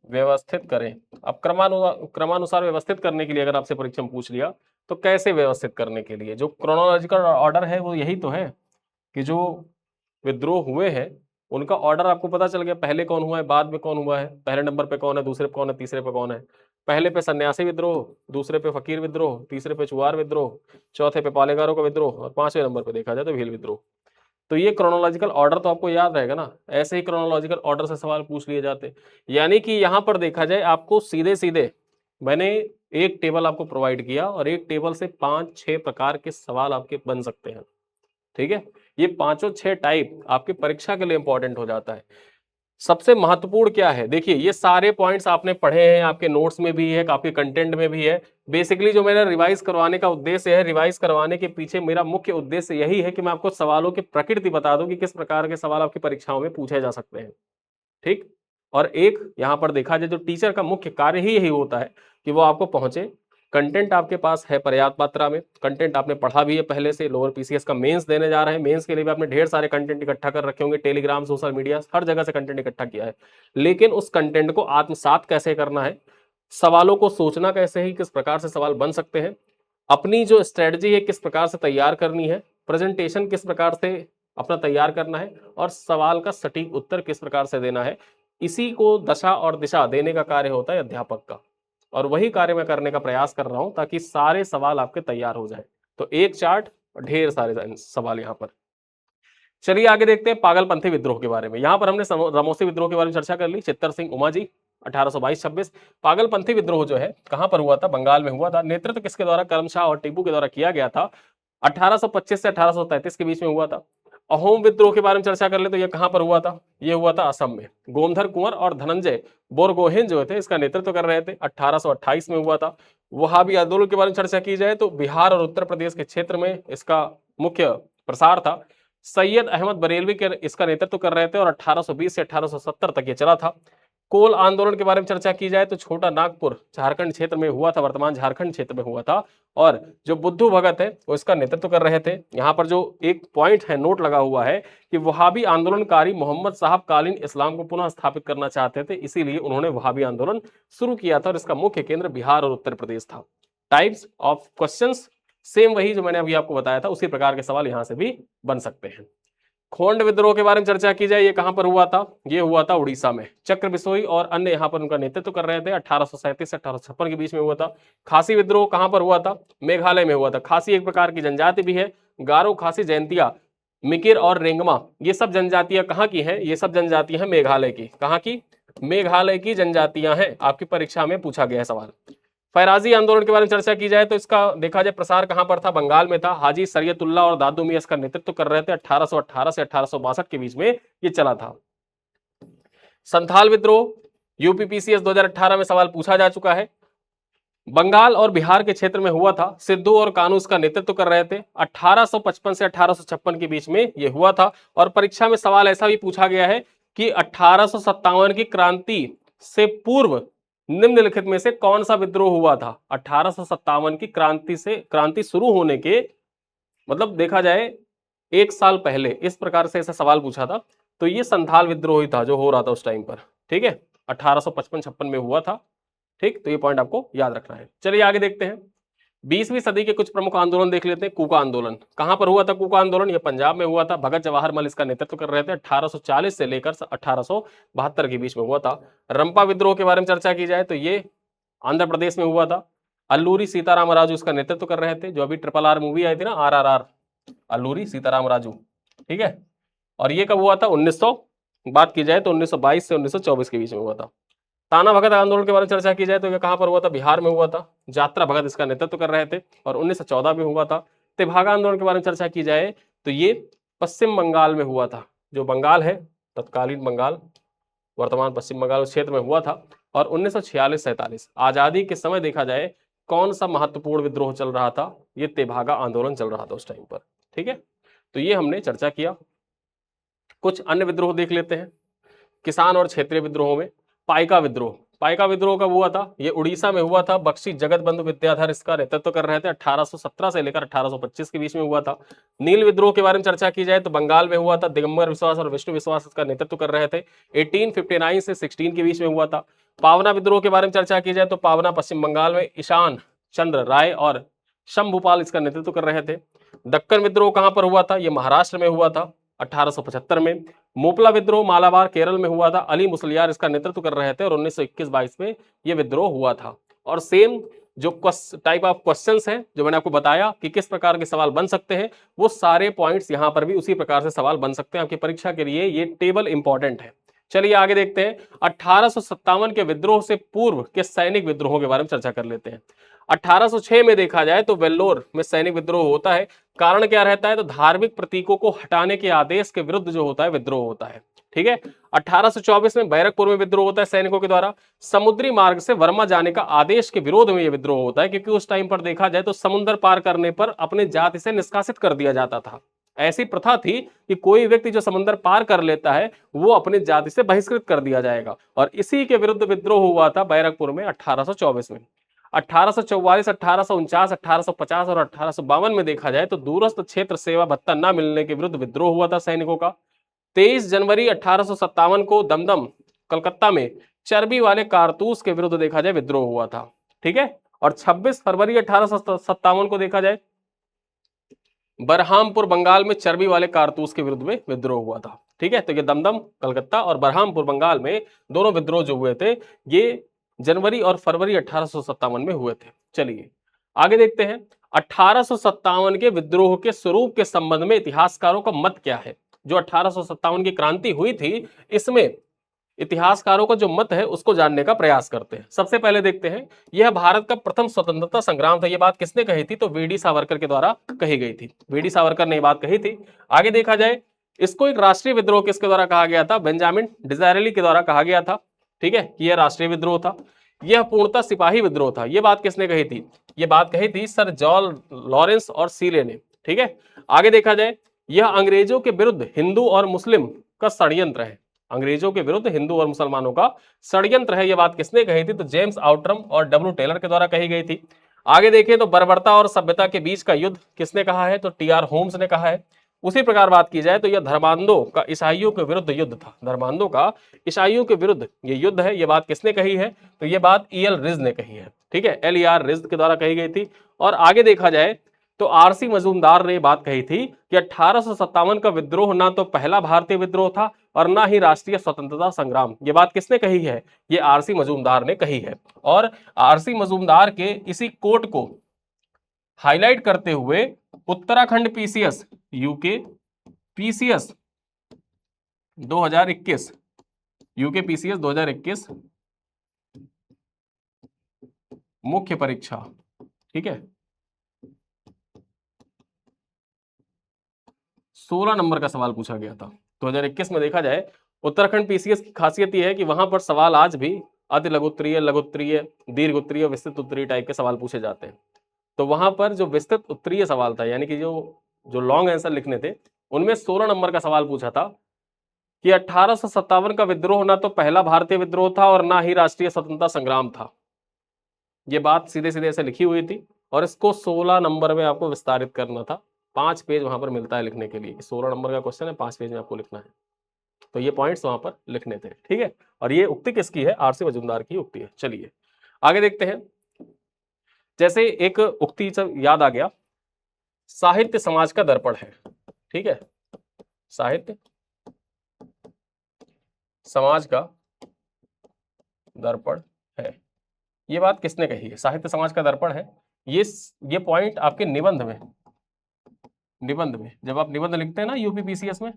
व्यवस्थित करें। अब क्रमानुसार व्यवस्थित करने के लिए अगर आपसे परीक्षा में पूछ लिया तो कैसे व्यवस्थित करने के लिए, जो क्रोनोलॉजिकल ऑर्डर है वो यही तो है कि जो विद्रोह हुए हैं उनका ऑर्डर आपको पता चल गया, पहले कौन हुआ है, बाद में कौन हुआ है, पहले नंबर पे कौन है, दूसरे पे कौन है, तीसरे पे कौन है। पहले पे सन्यासी विद्रोह, दूसरे पे फकीर विद्रोह, तीसरे पे चुआर विद्रोह, चौथे पे पालेगारों का विद्रोह और 5वें नंबर पे देखा जाए तो भील विद्रोह। तो ये क्रोनोलॉजिकल ऑर्डर तो आपको याद रहेगा ना, ऐसे ही क्रोनोलॉजिकल ऑर्डर से सवाल पूछ लिए जाते। यानी कि यहाँ पर देखा जाए आपको सीधे सीधे मैंने एक टेबल आपको प्रोवाइड किया और एक टेबल से 5-6 प्रकार के सवाल आपके बन सकते हैं। ठीक है, ये 5-6 टाइप आपके परीक्षा के लिए इंपॉर्टेंट हो जाता है। सबसे महत्वपूर्ण क्या है, देखिए ये सारे पॉइंट्स आपने पढ़े हैं, आपके नोट्स में भी है, आपके कंटेंट में भी है। बेसिकली जो मेरा रिवाइज करवाने का उद्देश्य है, रिवाइज करवाने के पीछे मेरा मुख्य उद्देश्य यही है कि मैं आपको सवालों की प्रकृति बता दूं कि किस प्रकार के सवाल आपकी परीक्षाओं में पूछे जा सकते हैं। ठीक, और एक यहाँ पर देखा जाए जो टीचर का मुख्य कार्य ही यही होता है कि वो आपको पहुंचे, कंटेंट आपके पास है पर्याप्त मात्रा में, कंटेंट आपने पढ़ा भी है पहले से, लोअर पीसीएस का मेंस देने जा रहे हैं, मेंस के लिए भी आपने ढेर सारे कंटेंट इकट्ठा कर रखे होंगे, टेलीग्राम, सोशल मीडिया, हर जगह से कंटेंट इकट्ठा किया है। लेकिन उस कंटेंट को आत्मसात कैसे करना है, सवालों को सोचना कैसे है, किस प्रकार से सवाल बन सकते हैं, अपनी जो स्ट्रेटजी है किस प्रकार से तैयार करनी है, प्रेजेंटेशन किस प्रकार से अपना तैयार करना है, और सवाल का सटीक उत्तर किस प्रकार से देना है, इसी को दशा और दिशा देने का कार्य होता है अध्यापक का। और वही कार्य मैं करने का प्रयास कर रहा हूं ताकि सारे सवाल आपके तैयार हो जाए। तो एक चार्ट और ढेर सारे सवाल यहाँ पर। चलिए आगे देखते हैं पागलपंथी विद्रोह के बारे में। यहाँ पर हमने रमोसी विद्रोह के बारे में चर्चा कर ली, चित्तर सिंह उमा जी 1822-26। पागलपंथी विद्रोह जो है कहां पर हुआ था, बंगाल में हुआ था। नेतृत्व किसके द्वारा, करमशाह और टीपू के द्वारा किया गया था। 1825 से 1833 के बीच में हुआ था। अहोम विद्रोह के बारे में चर्चा कर ले तो यह कहां पर हुआ था, यह हुआ था असम में। गोमधर कुंवर और धनंजय बोरगोहेन जो थे इसका नेतृत्व कर रहे थे, 1828 में हुआ था। वहाबी आंदोलन के बारे में चर्चा की जाए तो बिहार और उत्तर प्रदेश के क्षेत्र में इसका मुख्य प्रसार था। सैयद अहमद बरेलवी के इसका नेतृत्व कर रहे थे और 1820 से 1870 तक ये चला था। कोल आंदोलन के बारे में चर्चा की जाए तो छोटा नागपुर झारखंड क्षेत्र में हुआ था, वर्तमान झारखंड क्षेत्र में हुआ था। और जो बुद्धू भगत है वो इसका नेतृत्व कर रहे थे। यहाँ पर जो एक पॉइंट है नोट लगा हुआ है कि वहाबी आंदोलनकारी मोहम्मद साहब कालीन इस्लाम को पुनः स्थापित करना चाहते थे, इसीलिए उन्होंने वहाबी आंदोलन शुरू किया था और इसका मुख्य केंद्र बिहार और उत्तर प्रदेश था। टाइप्स ऑफ क्वेश्चंस सेम वही जो मैंने अभी आपको बताया था, उसी प्रकार के सवाल यहाँ से भी बन सकते हैं। खोंड विद्रोह के बारे में चर्चा की जाए, ये कहां पर हुआ था, ये हुआ था उड़ीसा में। चक्र बिसोई और अन्य यहां पर उनका नेतृत्व कर रहे थे, 1837 से 1856 के बीच में हुआ था। खासी विद्रोह कहां पर हुआ था, मेघालय में हुआ था। खासी एक प्रकार की जनजाति भी है। गारो, खासी, जयंतिया, मिकिर और रेंगमा, ये सब जनजातियां कहाँ की हैं, ये सब जनजातियां हैं मेघालय की। कहाँ की, मेघालय की जनजातियां हैं। आपकी परीक्षा में पूछा गया है सवाल। फैराजी आंदोलन के बारे में चर्चा की जाए तो इसका देखा जाए प्रसार कहां पर था, बंगाल में था। हाजी सरियतुल्लाह और दादू मियां इसका नेतृत्व कर रहे थे। 1818 से 1862 के बीच में ये चला था। संथाल विद्रोह यूपीपीसीएस 2018 में सवाल पूछा जा चुका है। बंगाल और बिहार के क्षेत्र में हुआ था। सिद्धू और कानू इसका नेतृत्व कर रहे थे। 1855 से 1856 के बीच में यह हुआ था। और परीक्षा में सवाल ऐसा भी पूछा गया है कि 1857 की क्रांति से पूर्व निम्नलिखित में से कौन सा विद्रोह हुआ था। 1857 की क्रांति शुरू होने के मतलब देखा जाए एक साल पहले इस प्रकार से ऐसा सवाल पूछा था, तो ये संथाल विद्रोह ही था जो हो रहा था उस टाइम पर। ठीक है, 1855-56 में हुआ था। ठीक, तो ये पॉइंट आपको याद रखना है। चलिए आगे देखते हैं। 20वीं सदी के कुछ प्रमुख आंदोलन देख लेते हैं। कूका आंदोलन कहां पर हुआ था, कूका आंदोलन ये पंजाब में हुआ था। भगत जवाहर मल इसका नेतृत्व कर रहे थे। 1840 से लेकर 1872 के बीच में हुआ था। रंपा विद्रोह के बारे में चर्चा की जाए तो ये आंध्र प्रदेश में हुआ था। अल्लूरी सीताराम राजू इसका नेतृत्व कर रहे थे। जो अभी RRR मूवी आई थी ना, RRR, अल्लूरी सीताराम राजू। ठीक है, और ये कब हुआ था, 1900 बात की जाए तो 1922 से 1924 के बीच में हुआ था। ताना भगत आंदोलन के बारे में चर्चा की जाए तो ये कहां पर हुआ था, बिहार में हुआ था। यात्रा भगत इसका नेतृत्व कर रहे थे और 1914 में हुआ था। तेभागा आंदोलन के बारे में चर्चा की जाए तो ये पश्चिम बंगाल में हुआ था। जो बंगाल है तत्कालीन बंगाल, वर्तमान पश्चिम बंगाल उस क्षेत्र में हुआ था। और 1946-47 आजादी के समय देखा जाए कौन सा महत्वपूर्ण विद्रोह चल रहा था, ये तेभागा आंदोलन चल रहा था उस टाइम पर। ठीक है, तो ये हमने चर्चा किया। कुछ अन्य विद्रोह देख लेते हैं। किसान और क्षेत्रीय विद्रोहों में पाइका विद्रोह, पाइका विद्रोह कब हुआ था, ये उड़ीसा में हुआ था। बख्शी जगत बंधु विद्याधर इसका नेतृत्व कर रहे थे। 1817 से लेकर 1825 के बीच में हुआ था। नील विद्रोह के बारे में चर्चा की जाए तो बंगाल में हुआ था। दिगंबर विश्वास और विष्णु विश्वास इसका नेतृत्व कर रहे थे। 1859 से 16 के बीच में हुआ था। पावना विद्रोह के बारे में चर्चा की जाए तो पावना पश्चिम बंगाल में ईशान चंद्र राय और शंभुपाल इसका नेतृत्व कर रहे थे। दक्कन विद्रोह कहां पर हुआ था, यह महाराष्ट्र में हुआ था 1875 में। मोपला विद्रोह मालाबार केरल में हुआ था। अली मुसलियार इसका नेतृत्व कर रहे थे और 1921-22 में यह विद्रोह हुआ था। और सेम जो टाइप ऑफ क्वेश्चंस हैं जो मैंने आपको बताया कि किस प्रकार के सवाल बन सकते हैं, वो सारे पॉइंट्स यहां पर भी उसी प्रकार से सवाल बन सकते हैं। आपकी परीक्षा के लिए ये टेबल इंपॉर्टेंट है। चलिए आगे देखते हैं। 1857 के विद्रोह से पूर्व के सैनिक विद्रोहों के बारे में चर्चा कर लेते हैं। 1806 में देखा जाए तो वेल्लोर में सैनिक विद्रोह होता है। कारण क्या रहता है, तो धार्मिक प्रतीकों को हटाने के आदेश के विरुद्ध जो होता है विद्रोह होता है। ठीक है। 1824 में बैरकपुर में विद्रोह होता है सैनिकों के द्वारा। समुद्री मार्ग से वर्मा जाने का आदेश के विरोध में यह विद्रोह होता है, क्योंकि उस टाइम पर देखा जाए तो समुद्र पार करने पर अपने जाति से निष्कासित कर दिया जाता था। ऐसी प्रथा थी कि कोई व्यक्ति जो समुद्र पार कर लेता है वो अपनी जाति से बहिष्कृत कर दिया जाएगा, और इसी के विरुद्ध विद्रोह हुआ था बैरकपुर में 1824 में। 1844, 1849, 1850 और 1852 में देखा जाए तो दूरस्थ क्षेत्र सेवा भत्ता न मिलने के विरुद्ध विद्रोह हुआ था सैनिकों का। 23 जनवरी 1857 को दमदम कलकत्ता में चर्बी वाले कारतूस के विरुद्ध देखा जाए विद्रोह हुआ था। ठीक है। और 26 फरवरी 1857 को देखा जाए बरहामपुर बंगाल में चर्बी वाले कारतूस के विरुद्ध में विद्रोह हुआ था। ठीक है। तो ये दमदम कलकत्ता और बरहामपुर बंगाल में दोनों विद्रोह जो हुए थे ये जनवरी और फरवरी 1857 में हुए थे। चलिए आगे देखते हैं। 1857 के विद्रोह के स्वरूप के संबंध में इतिहासकारों का मत क्या है। जो 1857 की क्रांति हुई थी इसमें इतिहासकारों का जो मत है उसको जानने का प्रयास करते हैं। सबसे पहले देखते हैं, यह भारत का प्रथम स्वतंत्रता संग्राम था। यह बात किसने कही थी, तो वीडी सावरकर के द्वारा कही गई थी। वीडी सावरकर ने यह बात कही थी। आगे देखा जाए इसको एक राष्ट्रीय विद्रोह किसके द्वारा कहा गया था, बेंजामिन डिज़ायरेली के द्वारा कहा गया था। ठीक है, यह राष्ट्रीय विद्रोह था। यह पूर्णतः सिपाही विद्रोह था। यह बात किसने कही थी, यह बात कही थी सर जॉन लॉरेंस और सीले ने। ठीक है। आगे देखा जाए यह अंग्रेजों के विरुद्ध हिंदू और मुस्लिम का षड्यंत्र है। अंग्रेजों के विरुद्ध हिंदू और मुसलमानों का षड्यंत्र है। यह बात किसने कही थी, तो जेम्स आउटरम और डब्ल्यू टेलर के द्वारा कही गई थी। आगे देखें तो बर्बरता और सभ्यता के बीच का युद्ध किसने कहा है, तो टी.आर. होम्स ने कहा है। उसी प्रकार बात की जाए तो यह धर्मांधों का ईसाइयों के विरुद्ध युद्ध था। धर्मांधों का ईसाइयों के विरुद्ध ये युद्ध है। यह बात किसने कही है, तो यह बात E.L. रिज ने कही है। ठीक है, L.E.R. रिज के द्वारा कही गई थी। और आगे देखा जाए तो आर.सी. मजूमदार ने बात कही थी कि 1857 का विद्रोह ना तो पहला भारतीय विद्रोह था और ना ही राष्ट्रीय स्वतंत्रता संग्राम। ये बात किसने कही है, ये आर.सी. मजूमदार ने कही है। और आर.सी. मजूमदार के इसी कोट को हाईलाइट करते हुए Uttarakhand PCS UK PCS 2021 UK PCS 2021 मुख्य परीक्षा, ठीक है, 16 नंबर का सवाल पूछा गया था 2021 में। देखा जाए उत्तराखंड पीसीएस की खासियत यह है कि वहां पर सवाल आज भी अति लघुत्तरीय, लघुत्तरीय, दीर्घ उत्तरीय, विस्तृत उत्तरीय टाइप के सवाल पूछे जाते हैं। तो वहां पर जो विस्तृत उत्तरीय सवाल था, यानी कि जो लॉन्ग आंसर लिखने थे, उनमें 16 नंबर का सवाल पूछा था कि 1857 का विद्रोह ना तो पहला भारतीय विद्रोह था और ना ही राष्ट्रीय स्वतंत्रता संग्राम था। ये बात सीधे सीधे ऐसे लिखी हुई थी और इसको 16 नंबर में आपको विस्तारित करना था। 5 पेज वहां पर मिलता है लिखने के लिए। 16 नंबर का क्वेश्चन है, 5 पेज में आपको लिखना है। तो ये पॉइंट्स वहां पर लिखने थे। ठीक है, और ये उक्ति किसकी है, आर.सी. मजूमदार की उक्ति है। चलिए आगे देखते हैं। जैसे एक उक्ति याद आ गया, साहित्य समाज का दर्पण है। ठीक है, साहित्य समाज का दर्पण है। ये बात किसने कही है, साहित्य समाज का दर्पण है। ये पॉइंट आपके निबंध में जब आप निबंध लिखते हैं ना यूपीपीसीएस में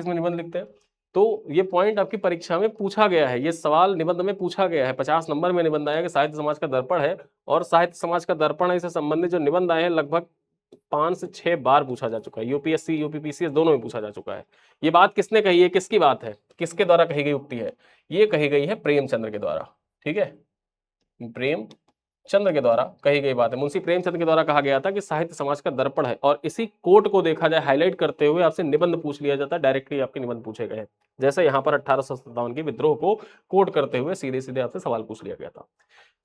निबंध लिखते हैं, तो ये पॉइंट आपकी परीक्षा में पूछा गया है। ये सवाल निबंध में पूछा गया है। 50 नंबर में निबंध आया कि साहित्य समाज का दर्पण है, और साहित्य समाज का दर्पण है, इससे संबंधित जो निबंध आए हैं लगभग 5 से 6 बार पूछा जा चुका है। यूपीएससी यूपीपीसीएस दोनों में पूछा जा चुका है। ये बात किसने कही है, किसकी बात है, किसके द्वारा कही गई उक्ति है, ये कही गई है प्रेमचंद्र के द्वारा। ठीक है, प्रेमचंद्र के द्वारा कही गई बात है। मुंशी प्रेमचंद्र के द्वारा कहा गया था कि साहित्य समाज का दर्पण है, और इसी कोट को देखा जाए हाईलाइट करते हुए आपसे निबंध पूछ लिया जाता है। डायरेक्टली आपके निबंध पूछे गए, जैसे यहाँ पर 1857 के विद्रोह को कोट करते हुए सीधे सीधे आपसे सवाल पूछ लिया गया था।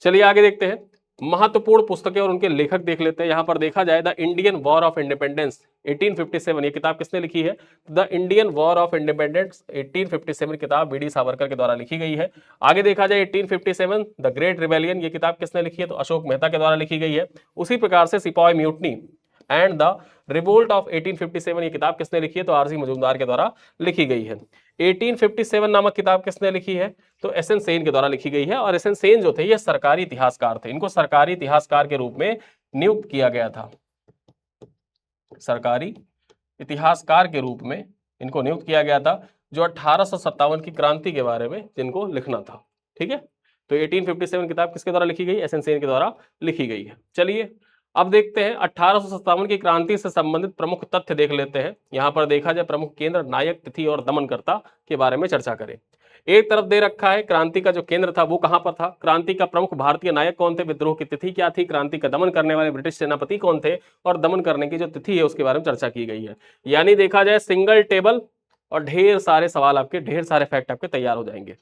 चलिए आगे देखते हैं। महत्वपूर्ण पुस्तकें और उनके लेखक देख लेते हैं। यहां पर देखा जाए the Indian war of independence 1857, ये किताब किसने लिखी है, the Indian war of independence 1857 किताब वीडी सावरकर के द्वारा लिखी गई है। आगे देखा जाए 1857 द ग्रेट रिबेलियन, ये किताब किसने लिखी है, तो अशोक मेहता के द्वारा लिखी गई है। उसी प्रकार से सिपाही mutiny and the revolt of 1857, ये किताब किसने लिखी है? तो आरसी मजूमदार के द्वारा लिखी गई है। 1857 नामक किताब किसने लिखी है? तो एस एन सेन के द्वारा लिखी गई है। और एस एन सेन जो थे ये सरकारी इतिहासकार थे, इनको सरकारी इतिहासकार के रूप में नियुक्त किया गया था। सरकारी इतिहासकार के रूप में इनको नियुक्त किया गया था, जो 1857 की क्रांति के बारे में जिनको लिखना था। ठीक है, तो 1857 किताब किसके द्वारा लिखी गई? एस एन सेन के द्वारा लिखी गई है। चलिए अब देखते हैं 1857 की क्रांति से संबंधित प्रमुख तथ्य देख लेते हैं। यहां पर देखा जाए प्रमुख केंद्र, नायक, तिथि और दमनकर्ता के बारे में चर्चा करें। एक तरफ दे रखा है क्रांति का जो केंद्र था वो कहां पर था, क्रांति का प्रमुख भारतीय नायक कौन थे, विद्रोह की तिथि क्या थी, क्रांति का दमन करने वाले ब्रिटिश सेनापति कौन थे, और दमन करने की जो तिथि है उसके बारे में चर्चा की गई है। यानी देखा जाए सिंगल टेबल और ढेर सारे सवाल आपके, ढेर सारे फैक्ट आपके तैयार हो जाएंगे।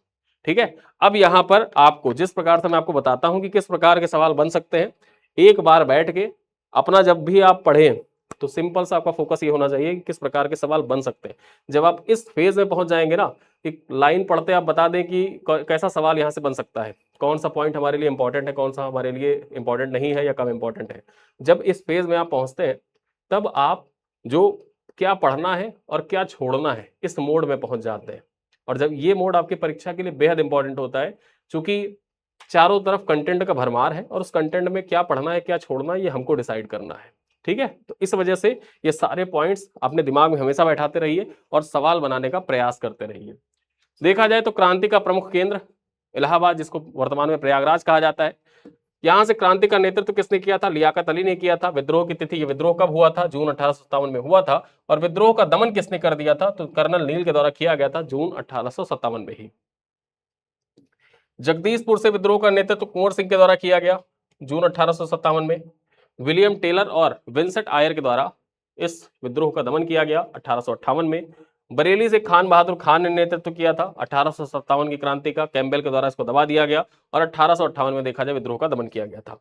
ठीक है, अब यहां पर आपको जिस प्रकार से मैं आपको बताता हूं कि किस प्रकार के सवाल बन सकते हैं, एक बार बैठ के अपना जब भी आप पढ़ें तो सिंपल सा आपका फोकस ये होना चाहिए कि किस प्रकार के सवाल बन सकते हैं। जब आप इस फेज में पहुंच जाएंगे ना, एक लाइन पढ़ते आप बता दें कि कैसा सवाल यहां से बन सकता है, कौन सा पॉइंट हमारे लिए इंपॉर्टेंट है, कौन सा हमारे लिए इंपॉर्टेंट नहीं है या कम इंपॉर्टेंट है। जब इस फेज में आप पहुंचते हैं तब आप जो क्या पढ़ना है और क्या छोड़ना है इस मोड में पहुंच जाते हैं। और जब ये मोड आपकी परीक्षा के लिए बेहद इंपॉर्टेंट होता है, क्योंकि चारों तरफ कंटेंट का भरमार है और उस कंटेंट में क्या पढ़ना है क्या छोड़ना है ये हमको डिसाइड करना है। ठीक है, तो इस वजह से ये सारे पॉइंट्स अपने दिमाग में हमेशा बैठाते रहिए और सवाल बनाने का प्रयास करते रहिए। देखा जाए तो क्रांति का प्रमुख केंद्र इलाहाबाद, जिसको वर्तमान में प्रयागराज कहा जाता है, यहां से क्रांति का नेतृत्व किसने किया था? लियाकत अली ने किया था। विद्रोह की तिथि, ये विद्रोह कब हुआ था? जून 1857 में हुआ था। और विद्रोह का दमन किसने कर दिया था? तो कर्नल नील के द्वारा किया गया था जून 1857 में ही। जगदीशपुर से विद्रोह का नेतृत्व कुंवर सिंह के द्वारा किया गया जून 1857 में। विलियम टेलर और विंसेंट आयर के द्वारा इस विद्रोह का दमन किया गया 1858 में। बरेली से खान बहादुर खान ने नेतृत्व किया था 1857 की क्रांति का, कैम्पबेल के द्वारा इसको दबा दिया गया और 1858 में देखा जाए विद्रोह का दमन किया गया था।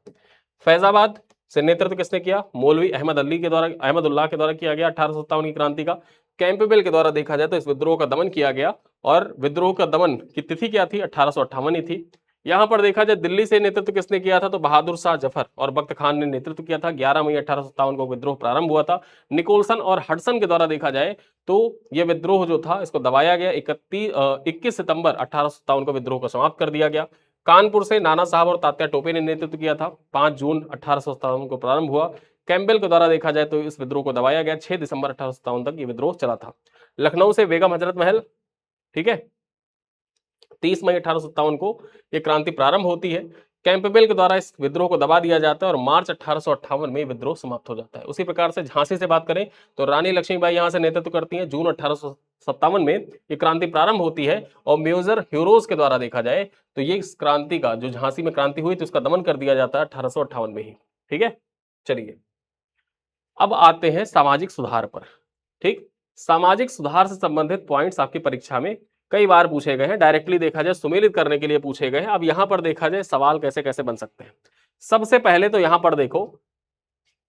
फैजाबाद से नेतृत्व किसने किया? मौलवी अहमदुल्लाह के द्वारा किया गया 1857 की क्रांति का। कैंपबेल के द्वारा देखा जाए तो इस विद्रोह का दमन किया गया और विद्रोह का दमन की तिथि क्या थी? 1858 ही थी। यहां पर देखा जाए दिल्ली से नेतृत्व किसने किया था? तो बहादुर शाह जफर और बख्त खान ने नेतृत्व किया था। 11 मई 1857 को विद्रोह प्रारंभ हुआ था। निकोलसन और हडसन के द्वारा देखा जाए तो यह विद्रोह जो था इसको दबाया गया। 21 सितंबर 1857 को विद्रोह को समाप्त कर दिया गया। कानपुर से नाना साहब और तात्या टोपे ने नेतृत्व किया था। 5 जून 1857 को प्रारंभ हुआ। कैम्पबेल के द्वारा देखा जाए तो इस विद्रोह को दबाया गया। 6 दिसंबर 1857 तक ये विद्रोह चला था। लखनऊ से बेगम हजरत महल, ठीक है, 30 मई 1857 को यह क्रांति प्रारंभ होती है। कैंपबेल के द्वारा इस विद्रोह को दबा दिया जाता है और मार्च 1858 में विद्रोह समाप्त हो जाता है। उसी प्रकार से झांसी से बात करें तो रानी लक्ष्मीबाई यहां से नेतृत्व करती हैं। जून 1857 में ये क्रांति प्रारंभ होती है और मेजर ह्यूरोज के द्वारा देखा जाए तो ये इस क्रांति का, जो झांसी में क्रांति हुई तो उसका दमन कर दिया जाता है 1858 में ही। ठीक है, चलिए अब आते हैं सामाजिक सुधार पर। ठीक, सामाजिक सुधार से संबंधित पॉइंट्स आपकी परीक्षा में कई बार पूछे गए हैं, डायरेक्टली देखा जाए सुमेलित करने के लिए पूछे गए हैं। अब यहां पर देखा जाए सवाल कैसे कैसे बन सकते हैं। सबसे पहले तो यहां पर देखो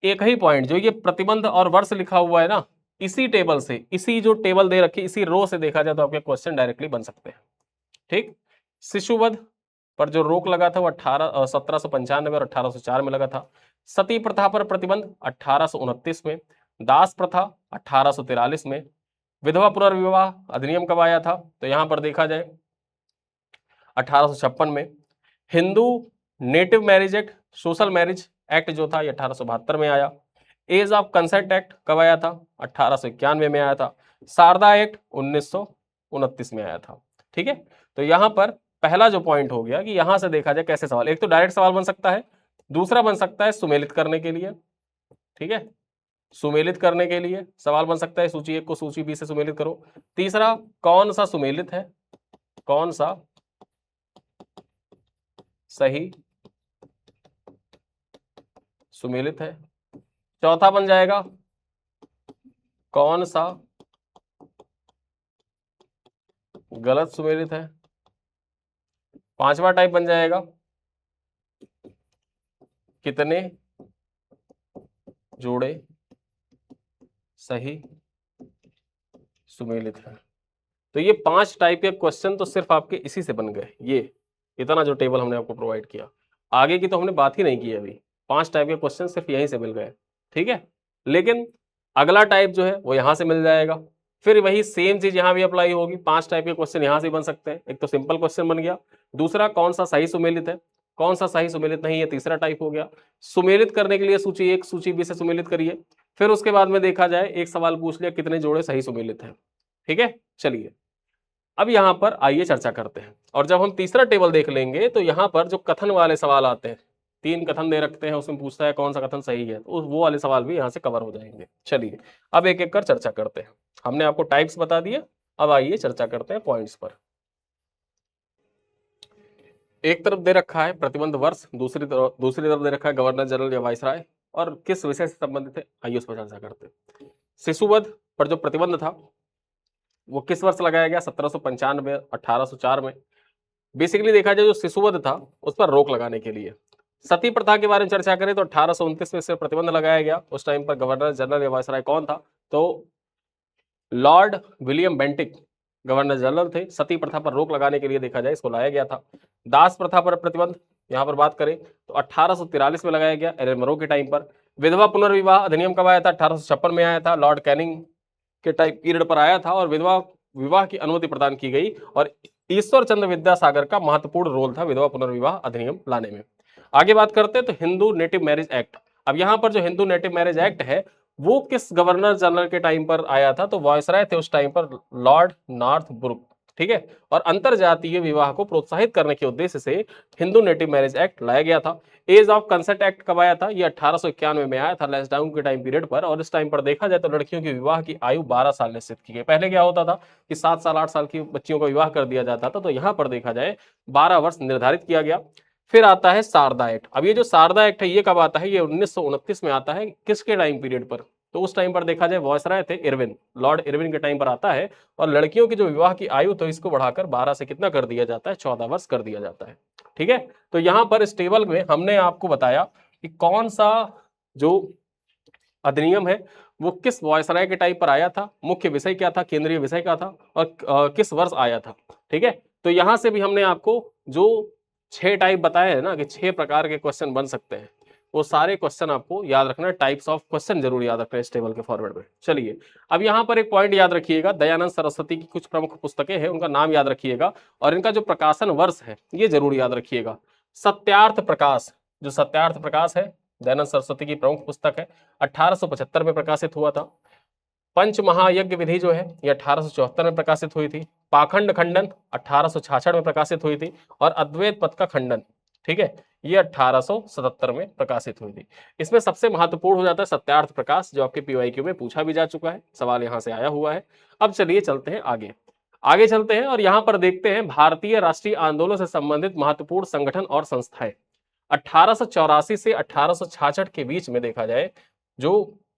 एक ही पॉइंट, जो ये प्रतिबंध और वर्ष लिखा हुआ है ना, इसी टेबल से, इसी जो टेबल दे रखी इसी रो से देखा जाए तो आपके क्वेश्चन डायरेक्टली बन सकते हैं। ठीक, शिशुवध पर जो रोक लगा था वो 1795 और 1804 में लगा था। सती प्रथा पर प्रतिबंध 1829 में। दास प्रथा 1843 में। विधवा पुनर्विवाह अधिनियम कब आया था? तो यहां पर देखा जाए 1856 में। Hindu native marriage act, social marriage act जो था ये 1872 में आया। एज ऑफ कंसेंट एक्ट कब आया था? 1891 में आया था। शारदा एक्ट 1929 में आया था। ठीक है, तो यहां पर पहला जो पॉइंट हो गया कि यहां से देखा जाए कैसे सवाल, एक तो डायरेक्ट सवाल बन सकता है, दूसरा बन सकता है सुमेलित करने के लिए। ठीक है, सुमेलित करने के लिए सवाल बन सकता है, सूची 1 को सूची बी से सुमेलित करो। तीसरा, कौन सा सुमेलित है, कौन सा सही सुमेलित है। चौथा बन जाएगा कौन सा गलत सुमेलित है। पांचवा टाइप बन जाएगा कितने जोड़े सही सुमेलित है। तो ये 5 टाइप के क्वेश्चन तो सिर्फ आपके इसी से बन गए, ये इतना जो टेबल हमने आपको प्रोवाइड किया, आगे की तो हमने बात ही नहीं की अभी। 5 टाइप के क्वेश्चन सिर्फ यहीं से मिल गए। ठीक है, लेकिन अगला टाइप जो है वो यहां से मिल जाएगा। फिर वही सेम चीज यहां भी अप्लाई होगी। 5 टाइप के क्वेश्चन यहां से बन सकते हैं। एक तो सिंपल क्वेश्चन बन गया, दूसरा कौन सा सही सुमेलित है, कौन सा सही सुमेलित नहीं है, तीसरा टाइप हो गया। सुमेलित करने के लिए सूची 1 सूची 2 से सुमेलित करिए। फिर उसके बाद में देखा जाए एक सवाल पूछ लिया कितने जोड़े सही सुमेलित हैं। ठीक है, चलिए अब यहां पर आइए चर्चा करते हैं। और जब हम तीसरा टेबल देख लेंगे तो यहां पर जो कथन वाले सवाल आते हैं, 3 कथन दे रखते हैं, उसमें पूछता है कौन सा कथन सही है, तो वो वाले सवाल भी यहां से कवर हो जाएंगे। चलिए अब एक एक कर चर्चा करते हैं। हमने आपको टाइप्स बता दिए, अब आइए चर्चा करते हैं पॉइंट्स पर। एक तरफ दे रखा है प्रतिबंध वर्ष, दूसरी तरफ दे रखा है गवर्नर जनरल या वाइसराय, और किस विषय से संबंधित है आइए उस पर चर्चा करते हैं। शिशुवध पर जो प्रतिबंध था वो किस वर्ष लगाया गया, 1795 1804 में। बेसिकली देखा जाए जो शिशुवध था उस पर रोक लगाने के लिए। सती प्रथा के बारे में चर्चा करें तो 1829 में इस पर प्रतिबंध लगाया गया। उस टाइम पर गवर्नर जनरल या वायसराय कौन था, तो Lord William Bentinck governor general थे। सती प्रथा पर रोक लगाने के लिए देखा जाए इसको लाया गया था। दास प्रथा पर प्रतिबंध यहां पर बात करें तो 1843 में लगाया गया, एलन मरो के टाइम पर। विधवा पुनर्विवाह अधिनियम कब आया था, 1856 में आया था, लॉर्ड कैनिंग के टाइम पीरियड पर आया था और विधवा विवाह की अनुमति प्रदान की गई। और ईश्वर चंद्र विद्यासागर का महत्वपूर्ण रोल था विधवा पुनर्विवाह अधिनियम लाने में। आगे बात करते हैं तो हिंदू नेटिव मैरिज एक्ट। अब यहां पर जो हिंदू नेटिव मैरिज एक्ट है वो किस गवर्नर जनरल के टाइम पर आया था, तो वायसराय थे उस टाइम पर, लॉर्ड नॉर्थब्रुक। ठीक है, और अंतर जातीय विवाह को प्रोत्साहित करने के उद्देश्य से हिंदू नेटिव मैरिज एक्ट लाया गया था। एज ऑफ कंसेंट एक्ट कब आया था, ये 1891 में आया था, लैंसडाउन के टाइम पीरियड पर। और इस टाइम पर देखा जाए तो लड़कियों की विवाह की आयु 12 साल निश्चित की गई। पहले क्या होता था कि 7 साल 8 साल की बच्चियों का विवाह कर दिया जाता था, तो यहां पर देखा जाए 12 वर्ष निर्धारित किया गया। फिर आता है शारदा एक्ट। अब ये जो शारदा एक्ट है ये कब आता है, ये 1929 में आता है। किसके टाइम पीरियड पर, तो उस टाइम पर देखा जाए वायसराय थे इरविन, लॉर्ड इरविन के टाइम पर आता है। और लड़कियों की जो विवाह की आयु तो इसको बढ़ाकर 12 से कितना कर दिया जाता है, 14 वर्ष कर दिया जाता है। ठीक है, तो यहां पर इस टेबल में हमने आपको बताया कि कौन सा जो अधिनियम है वो किस वायसराय के टाइम पर आया था, मुख्य विषय क्या था, केंद्रीय विषय क्या था, और किस वर्ष आया था। ठीक है, तो यहां से भी हमने आपको जो 6 टाइप बताए हैं ना कि 6 प्रकार के क्वेश्चन बन सकते हैं, वो सारे क्वेश्चन आपको याद रखना, टाइप्स ऑफ क्वेश्चन जरूर याद रखना इस टेबल के फॉरवर्ड में। चलिए अब यहाँ पर एक पॉइंट याद रखिएगा, दयानंद सरस्वती की कुछ प्रमुख पुस्तकें हैं उनका नाम याद रखिएगा और इनका जो प्रकाशन वर्ष है ये जरूर याद रखिएगा। सत्यार्थ प्रकाश, जो सत्यार्थ प्रकाश है दयानंद सरस्वती की प्रमुख पुस्तक है, 1875 में प्रकाशित हुआ था। पंच महायज्ञ विधि जो है ये 1874 में प्रकाशित हुई थी। पाखंड खंडन 1866 में प्रकाशित हुई थी। और अद्वैत पथ का खंडन, ठीक है, ये 1877 में प्रकाशित हुई थी। इसमें सबसे महत्वपूर्ण हो जाता है सत्यार्थ प्रकाश, जो आपके पीवाईक्यू में पूछा भी जा चुका है, सवाल यहां से आया हुआ है। अब चलिए चलते हैं आगे, आगे चलते हैं और यहां पर देखते हैं भारतीय राष्ट्रीय आंदोलन से संबंधित महत्वपूर्ण संगठन और संस्थाएं। 1884 से 1866 के बीच में देखा जाए जो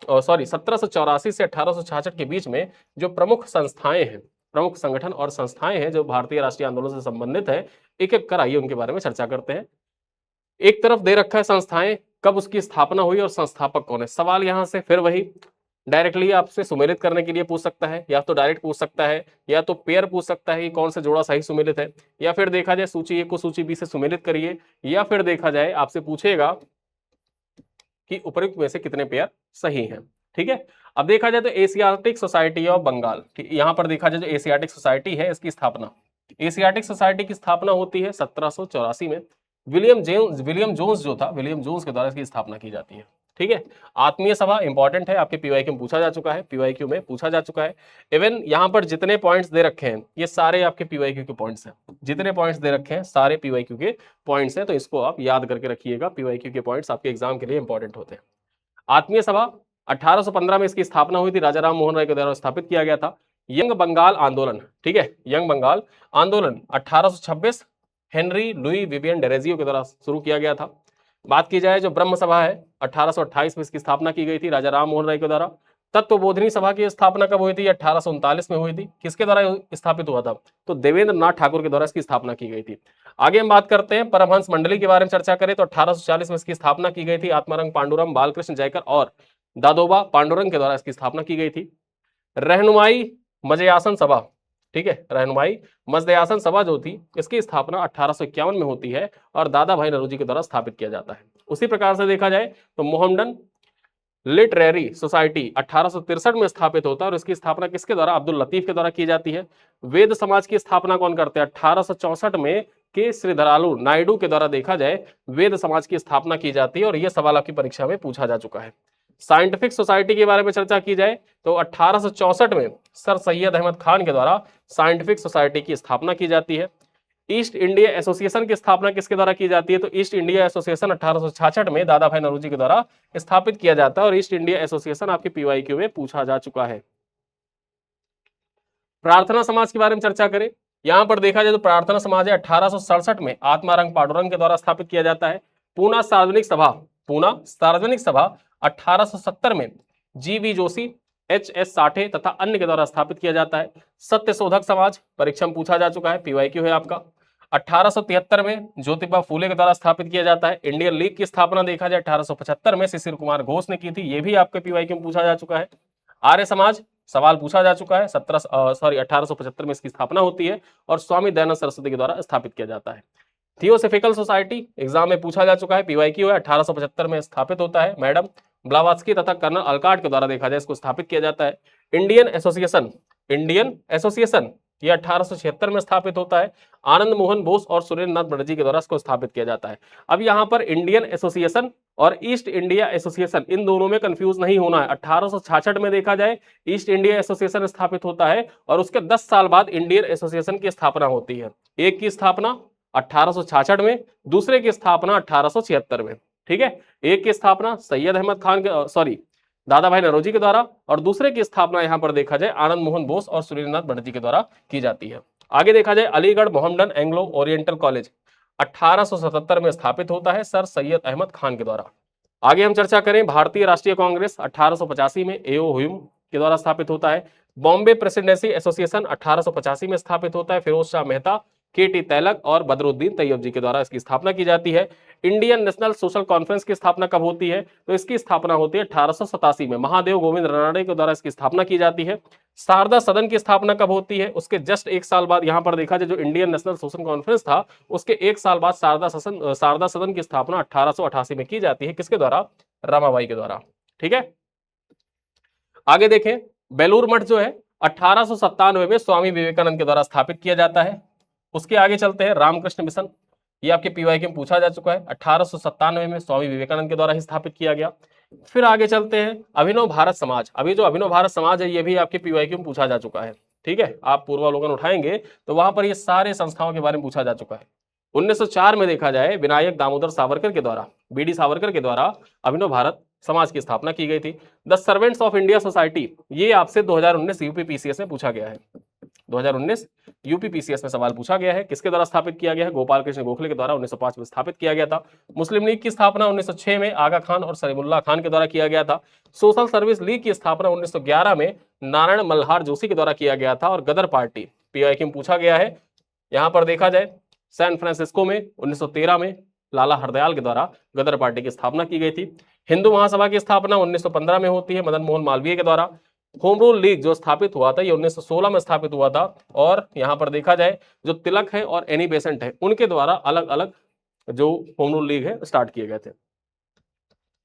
1784 से 1866 के बीच में जो प्रमुख संस्थाएं हैं, प्रमुख संगठन और संस्थाएं हैं जो भारतीय राष्ट्रीय आंदोलन से संबंधित है, एक एक कर आइए उनके बारे में चर्चा करते हैं। एक तरफ दे रखा है संस्थाएं, कब उसकी स्थापना हुई और संस्थापक कौन है। सवाल यहां से फिर वही डायरेक्टली आपसे सुमेलित करने के लिए पूछ सकता है, या तो डायरेक्ट पूछ सकता है, या तो पेयर पूछ सकता है कि कौन सा जोड़ा सही सुमेलित है, या फिर देखा जाए सूची 1 को सूची 2 से सुमेलित करिए, या फिर देखा जाए आपसे पूछेगा कि उपयुक्त में से कितने पेयर सही हैं। ठीक है, अब देखा जाए तो एशियाटिक सोसाइटी ऑफ बंगाल, यहां पर देखा जाए जो एशियाटिक सोसाइटी है इसकी स्थापना, एशियाटिक सोसाइटी की स्थापना होती है 1784 में। विलियम जोन्स जो था, विलियम जोन्स के द्वारा इसकी स्थापना की जाती है। ठीक है, आत्मीय सभा इंपॉर्टेंट है, आपके पीवाईक्यू में पूछा जा चुका है, पीवाईक्यू में पूछा जा चुका है। इवन यहां पर जितने पॉइंट्स दे रखे हैं ये सारे आपके पीवाईक्यू के पॉइंट्स हैं, जितने पॉइंट्स दे रखे हैं सारे पीवाईक्यू के पॉइंट्स हैं, तो इसको आप याद करके रखिएगा, पीवाईक्यू के पॉइंट्स आपके एग्जाम के लिए इंपॉर्टेंट होते हैं। आत्मीय सभा 1815 में इसकी स्थापना हुई थी, राजा राम मोहन राय के द्वारा स्थापित किया गया था। यंग बंगाल आंदोलन, ठीक है, यंग बंगाल आंदोलन 1826 हेनरी लुई विवियन डेरेजियो के द्वारा शुरू किया गया था। बात की जाए जो ब्रह्म सभा है 1828 में इसकी स्थापना की गई थी राजा राम मोहन राय के द्वारा। तत्वबोधिनी सभा की स्थापना कब हुई थी, 1839 में हुई थी। किसके द्वारा स्थापित हुआ था, तो देवेंद्र नाथ ठाकुर के द्वारा इसकी स्थापना की गई थी। आगे हम बात करते हैं परमहंस मंडली के बारे में चर्चा करें तो 1840 में इसकी स्थापना की गई थी। आत्मारंग पांडुरंग बालकृष्ण जयकर और दादोबा पांडुरंग के द्वारा इसकी स्थापना की गई थी। रहनुमाई मजयासन सभा, ठीक है, रहनुमाई मजदयासन सभा जो थी इसकी स्थापना 1851 में होती है और दादा भाई नौरोजी के द्वारा स्थापित किया जाता है। उसी प्रकार से देखा जाए तो मोहम्मडन लिटरेरी सोसाइटी 1863 में स्थापित होता है और इसकी स्थापना किसके द्वारा? अब्दुल लतीफ के द्वारा की जाती है। वेद समाज की स्थापना कौन करते हैं? 1864 में के श्रीधरालु नायडू के द्वारा देखा जाए वेद समाज की स्थापना की जाती है और यह सवाल आपकी परीक्षा में पूछा जा चुका है। साइंटिफिक सोसाइटी के बारे में चर्चा की जाए तो 1864 में सर सैयद अहमद खान के द्वारा साइंटिफिक सोसाइटी की स्थापना की जाती है। ईस्ट इंडिया एसोसिएशन की स्थापना किसके द्वारा की जाती है? तो ईस्ट इंडिया एसोसिएशन 1866 में दादा भाई नौरोजी के द्वारा स्थापित किया जाता है और ईस्ट इंडिया एसोसिएशन आपके पीवाईक्यू में पूछा जा चुका है। प्रार्थना समाज के बारे में चर्चा करें, यहां पर देखा जाए तो प्रार्थना समाज है 1867 में आत्मारंग पांडुरंग के द्वारा स्थापित किया जाता है। पूना सार्वजनिक सभा 1870 में जीवी जोशी, एच.एस. साठे तथा अन्य के द्वारा स्थापित किया जाता है। सत्य शोधक समाज परीक्षा में पूछा जा चुका है, पीवाईक्यू है आपका। 1873 में ज्योतिबा फूले के द्वारा स्थापित किया जाता है। इंडियन लीग की स्थापना देखा जाए 1875 में शिशिर कुमार घोष ने की थी, यह भी आपके पीवाईक्यू में पूछा जा चुका है। आर्य समाज सवाल पूछा जा चुका है, 1875 में इसकी स्थापना होती है और स्वामी दयानंद सरस्वती के द्वारा स्थापित किया जाता है। थियोसॉफिकल सोसाइटी एग्जाम में पूछा जा चुका है, पीवाईक्यू है, 1875 में स्थापित होता है। मैडम ब्लावात्स्की तथा कर्नल अलकाट के द्वारा देखा जाए इसको स्थापित किया जाता है। इंडियन एसोसिएशन ये 1876 में स्थापित होता है। आनंद मोहन बोस और सुरेंद्र नाथ बनर्जी के द्वारा इसको स्थापित किया जाता है। अब यहाँ पर इंडियन एसोसिएशन और ईस्ट इंडिया एसोसिएशन इन दोनों में कंफ्यूज नहीं होना है। 1866 में देखा जाए ईस्ट इंडिया एसोसिएशन स्थापित होता है और उसके 10 साल बाद इंडियन एसोसिएशन की स्थापना होती है। एक की स्थापना 1866 में, दूसरे की स्थापना 1876 में। ठीक है, एक की स्थापना सैयद अहमद खान के दादा भाई नौरोजी के द्वारा और दूसरे की स्थापना यहां पर देखा जाए आनंद मोहन बोस और सुरेंद्रनाथ बनर्जी के द्वारा की जाती है। आगे देखा जाए Aligarh Mohammedan Anglo oriental college 1877 में स्थापित होता है सर सैयद अहमद खान के द्वारा। आगे हम चर्चा करें भारतीय राष्ट्रीय कांग्रेस 1885 में एओ ह्यूम के द्वारा स्थापित होता है। बॉम्बे प्रेसिडेंसी एसोसिएशन 1885 में स्थापित होता है, फिरोज शाह मेहता, के.टी. तैलक और बदरुद्दीन तैयब जी के द्वारा इसकी स्थापना की जाती है। इंडियन नेशनल सोशल कॉन्फ्रेंस की स्थापना कब होती है? तो इसकी स्थापना होती है 1887 में, महादेव गोविंद रानड़े के द्वारा इसकी स्थापना की जाती है। शारदा सदन की स्थापना कब होती है? उसके जस्ट एक साल बाद यहां पर देखा जाए जो इंडियन नेशनल सोशल कॉन्फ्रेंस था उसके एक साल बाद शारदा सदन की स्थापना 1888 में की जाती है। किसके द्वारा? रमाबाई के द्वारा। ठीक है, आगे देखें बेलूर मठ जो है 1897 में स्वामी विवेकानंद के द्वारा स्थापित किया जाता है। उसके आगे चलते हैं रामकृष्ण मिशन, ये आपके पीवाईक्यू में पूछा जा चुका है, 1897 में स्वामी विवेकानंद के द्वारा ही स्थापित किया गया। फिर आगे चलते हैं अभिनव भारत समाज, अभी जो अभिनव भारत समाज है ये भी आपके पीवाईक्यू में पूछा जा चुका है। ठीक है, आप पूर्वावलोकन उठाएंगे तो वहां पर ये सारे संस्थाओं के बारे में पूछा जा चुका है। 1904 में देखा जाए विनायक दामोदर सावरकर के द्वारा, बी.डी. सावरकर के द्वारा अभिनव भारत समाज की स्थापना की गई थी। The servants of India society, ये आपसे 2019 यूपीपीसीएस में पूछा गया है। 2019 यूपीपीसीएस में सवाल पूछा गया है, किसके द्वारा स्थापित किया गया है? गोपाल कृष्ण गोखले के द्वारा 1905 में स्थापित किया गया था। मुस्लिम लीग की स्थापना 1906 में आगा खान और सलीमुल्लाह खान के द्वारा किया गया था। सोशल सर्विस लीग की स्थापना 1911 में नारायण मल्हार जोशी के द्वारा किया गया था। और गदर पार्टी पीवाईक्यू में पूछा गया है, यहां पर देखा जाए सैन फ्रांसिस्को में 1913 में लाला हरदयाल के द्वारा गदर पार्टी की स्थापना की गई थी। हिंदू महासभा की स्थापना 1915 में होती है मदन मोहन मालवीय के द्वारा। होम रूल लीग जो स्थापित हुआ था ये 1916 में स्थापित हुआ था और यहां पर देखा जाए जो तिलक है और एनी बेसेंट है उनके द्वारा अलग अलग जो होम रूल लीग है स्टार्ट किए गए थे।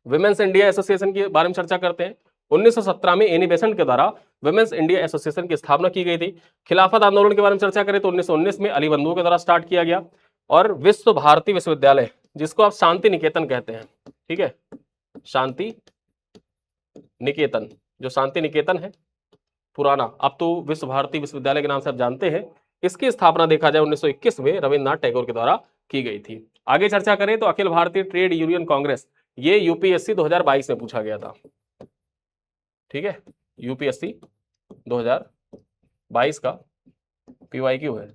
विमेंस इंडिया एसोसिएशन के बारे में चर्चा करते हैं। 1917 में एनी बेसेंट के द्वारा विमेंस इंडिया एसोसिएशन की स्थापना की गई थी। खिलाफत आंदोलन के बारे में चर्चा करें तो 1919 में अली बंधुओं के द्वारा स्टार्ट किया गया। और विश्व भारती विश्वविद्यालय जिसको आप शांति निकेतन कहते हैं, ठीक है, शांति निकेतन, जो शांति निकेतन है पुराना, अब तो विश्व भारती विश्वविद्यालय के नाम से आप जानते हैं, इसकी स्थापना देखा जाए 1921 में रविन्द्रनाथ टैगोर के द्वारा की गई थी। आगे चर्चा करें तो अखिल भारतीय ट्रेड यूनियन कांग्रेस, ये यूपीएससी 2022 में पूछा गया था। ठीक है, यूपीएससी 2022 का पीवाईक्यू है,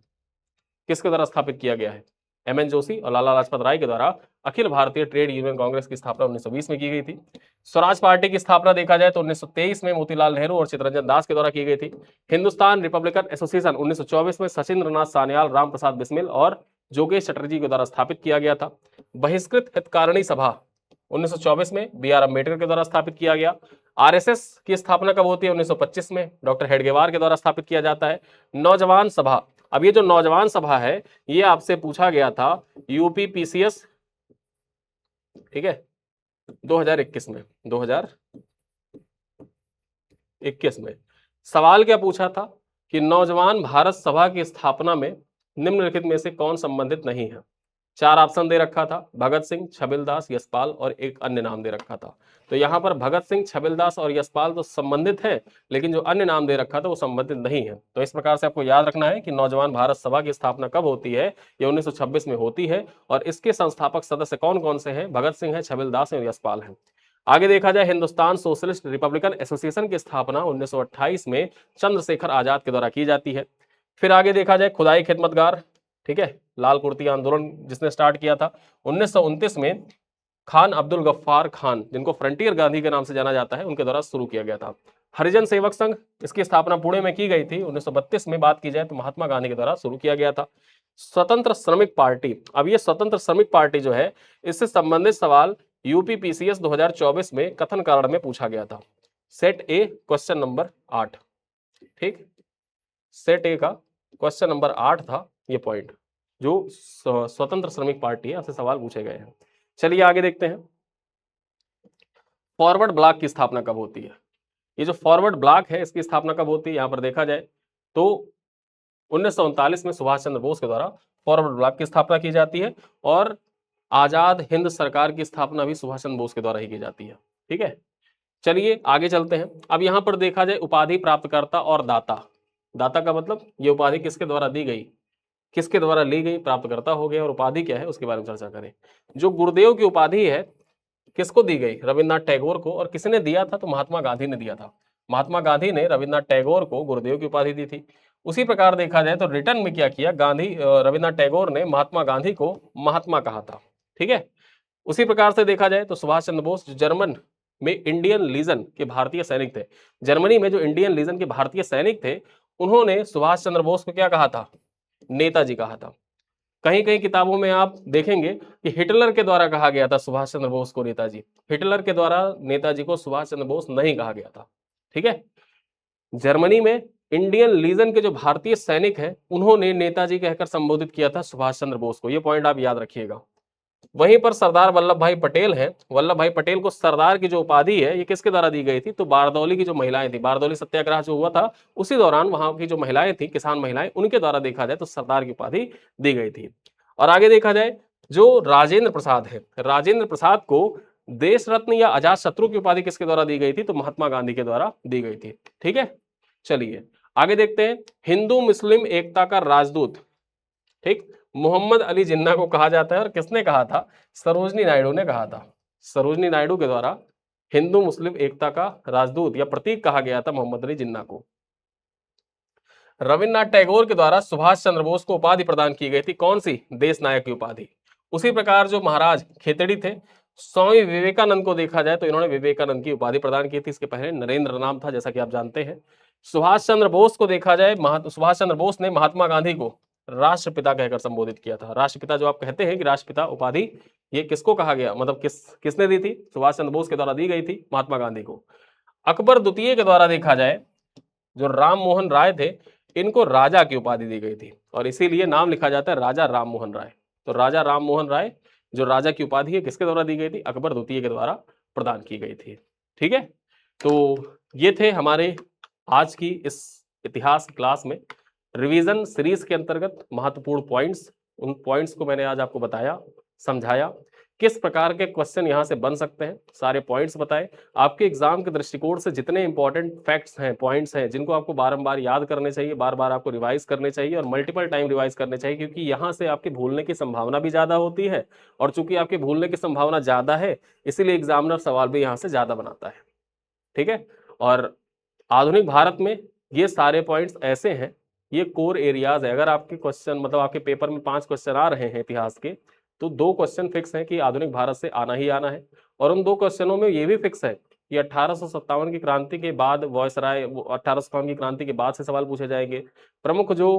किसके द्वारा स्थापित किया गया है? एमएन जोशी और लाला लाजपत राय के द्वारा अखिल भारतीय ट्रेड यूनियन कांग्रेस की स्थापना 1920 में की गई थी। स्वराज पार्टी की स्थापना देखा जाए तो 1923 में मोतीलाल नेहरू और चित्तरंजन दास के द्वारा की गई थी। हिंदुस्तान रिपब्लिकन एसोसिएशन 1924 में सचिंद्र नाथ सान्याल, राम प्रसाद बिस्मिल और जोगेश चटर्जी के द्वारा स्थापित किया गया था। बहिष्कृत हितकारिणी सभा 1924 में बी.आर. अम्बेडकर के द्वारा स्थापित किया गया। आरएसएस की स्थापना कब होती है? 1925 में डॉक्टर हेडगेवार के द्वारा स्थापित किया जाता है। नौजवान सभा, अब ये जो नौजवान सभा है ये आपसे पूछा गया था यूपीपीसीएस, ठीक है, 2021 में, 2021 21 में। सवाल क्या पूछा था कि नौजवान भारत सभा की स्थापना में निम्नलिखित में से कौन संबंधित नहीं है। 4 ऑप्शन दे रखा था, भगत सिंह, छबिलदास, यशपाल और एक अन्य नाम दे रखा था। तो यहाँ पर भगत सिंह, छबिलदास और यशपाल तो संबंधित है, लेकिन जो अन्य नाम दे रखा था वो संबंधित नहीं है। तो इस प्रकार से आपको याद रखना है कि नौजवान भारत सभा की स्थापना कब होती है, ये 1926 में होती है। और इसके संस्थापक सदस्य कौन कौन से हैं, भगत सिंह है, छबिलदास और यशपाल है। आगे देखा जाए, हिंदुस्तान सोशलिस्ट रिपब्लिकन एसोसिएशन की स्थापना 1928 में चंद्रशेखर आजाद के द्वारा की जाती है। फिर आगे देखा जाए, खुदाई खिदमतगार, ठीक है, लाल कुर्ती आंदोलन जिसने स्टार्ट किया था 1929 में खान अब्दुल गफ्फार खान, जिनको फ्रंटियर गांधी के नाम से जाना जाता है, उनके द्वारा शुरू किया गया था। हरिजन सेवक संघ, इसकी स्थापना पुणे में की गई थी 1932 में। बात की जाए तो महात्मा गांधी के द्वारा शुरू किया गया था। स्वतंत्र श्रमिक पार्टी, अब ये स्वतंत्र श्रमिक पार्टी जो है, इससे संबंधित सवाल यूपी पीसीएस 2024 में कथन कारण में पूछा गया था। सेट ए क्वेश्चन नंबर 8, ठीक, सेट ए का क्वेश्चन नंबर 8 था ये पॉइंट, जो स्वतंत्र श्रमिक पार्टी है, आपसे सवाल पूछे गए हैं। चलिए आगे देखते हैं, फॉरवर्ड ब्लॉक की स्थापना कब होती है। ये जो फॉरवर्ड ब्लॉक है, इसकी स्थापना कब होती है, यहां पर देखा जाए तो 1939 में सुभाष चंद्र बोस के द्वारा फॉरवर्ड ब्लॉक की स्थापना की जाती है। और आजाद हिंद सरकार की स्थापना भी सुभाष चंद्र बोस के द्वारा ही की जाती है। ठीक है, चलिए आगे चलते हैं। अब यहां पर देखा जाए उपाधि प्राप्तकर्ता और दाता। दाता का मतलब ये उपाधि किसके द्वारा दी गई, किसके द्वारा ली गई, प्राप्तकर्ता हो गया, और उपाधि क्या है उसके बारे में चर्चा करें। जो गुरुदेव की उपाधि है किसको दी गई, रविन्द्रनाथ टैगोर को। और किसने दिया था, तो महात्मा गांधी ने दिया था। महात्मा गांधी ने रविन्द्रनाथ टैगोर को गुरुदेव की उपाधि दी थी। उसी प्रकार देखा जाए तो रिटर्न में क्या किया, रविन्द्रनाथ टैगोर ने महात्मा गांधी को महात्मा कहा था। ठीक है, उसी प्रकार से देखा जाए तो सुभाष चंद्र बोस जो जर्मन में इंडियन लीजन के भारतीय सैनिक थे, जर्मनी में जो इंडियन लीजन के भारतीय सैनिक थे, उन्होंने सुभाष चंद्र बोस को क्या कहा था, नेताजी कहा था। कहीं कहीं किताबों में आप देखेंगे कि हिटलर के द्वारा कहा गया था सुभाष चंद्र बोस को नेताजी, हिटलर के द्वारा नेताजी को सुभाष चंद्र बोस नहीं कहा गया था। ठीक है, जर्मनी में इंडियन लीजन के जो भारतीय सैनिक हैं, उन्होंने नेताजी कहकर संबोधित किया था सुभाष चंद्र बोस को, ये पॉइंट आप याद रखिएगा। वहीं पर सरदार वल्लभ भाई पटेल हैं, वल्लभ भाई पटेल को सरदार की जो उपाधि है ये किसके द्वारा दी गई थी, तो बारदौली की जो महिलाएं थी, बारदौली सत्याग्रह जो हुआ था उसी दौरान वहां की जो महिलाएं थी, किसान महिलाएं, उनके द्वारा देखा जाए तो सरदार की उपाधि दी गई थी। और आगे देखा जाए जो राजेंद्र प्रसाद है, राजेंद्र प्रसाद को देश रत्न या अजात शत्रु की उपाधि किसके द्वारा दी गई थी, तो महात्मा गांधी के द्वारा दी गई थी। ठीक है, चलिए आगे देखते हैं, हिंदू मुस्लिम एकता का राजदूत, ठीक, मोहम्मद अली जिन्ना को कहा जाता है। और किसने कहा था, सरोजनी नायडू ने कहा था। सरोजनी नायडू के द्वारा हिंदू मुस्लिम एकता का राजदूत या प्रतीक कहा गया था मोहम्मद अली जिन्ना को। रविन्द्रनाथ टैगोर के द्वारा सुभाष चंद्र बोस को उपाधि प्रदान की गई थी, कौन सी, देश नायक की उपाधि। उसी प्रकार जो महाराज खेतड़ी थे, स्वामी विवेकानंद को देखा जाए तो इन्होंने विवेकानंद की उपाधि प्रदान की थी। इसके पहले नरेंद्र नाम था, जैसा कि आप जानते हैं। सुभाष चंद्र बोस को देखा जाए, सुभाष चंद्र बोस ने महात्मा गांधी को राष्ट्रपिता कहकर संबोधित किया था। राष्ट्रपिता जो आप कहते हैं कि राष्ट्रपिता उपाधि, ये किसको कहा गया, मतलब किसने दी थी, सुभाष चंद्र बोस के द्वारा दी गई थी महात्मा गांधी को। अकबर द्वितीय के द्वारा देखा जाए, जो राम मोहन राय थे, इनको राजा की उपाधि दी गई थी, और इसीलिए नाम लिखा जाता है राजा राम मोहन राय। तो राजा राम मोहन राय जो राजा की उपाधि है किसके द्वारा दी गई थी, अकबर द्वितीय के द्वारा प्रदान की गई थी। ठीक है, तो ये थे हमारे आज की इस इतिहास क्लास में रिवीजन सीरीज के अंतर्गत महत्वपूर्ण पॉइंट्स। उन पॉइंट्स को मैंने आज आपको बताया, समझाया, किस प्रकार के क्वेश्चन यहां से बन सकते हैं, सारे पॉइंट्स बताए। आपके एग्जाम के दृष्टिकोण से जितने इंपॉर्टेंट फैक्ट्स हैं, पॉइंट्स हैं, जिनको आपको बारंबार याद करने चाहिए, बार बार आपको रिवाइज करने चाहिए और मल्टीपल टाइम रिवाइज करने चाहिए, क्योंकि यहां से आपके भूलने की संभावना भी ज्यादा होती है। और चूंकि आपके भूलने की संभावना ज्यादा है, इसीलिए एग्जामिनर सवाल भी यहाँ से ज्यादा बनाता है। ठीक है, और आधुनिक भारत में ये सारे पॉइंट्स ऐसे हैं, ये कोर एरियाज है। अगर आपके क्वेश्चन, मतलब आपके पेपर में 5 क्वेश्चन आ रहे हैं इतिहास के, तो 2 क्वेश्चन फिक्स हैं कि आधुनिक भारत से आना ही आना है। और उन 2 क्वेश्चनों में ये भी फिक्स है कि 1857 की क्रांति के बाद वॉयसराय, 1857 की क्रांति के बाद से सवाल पूछे जाएंगे। प्रमुख जो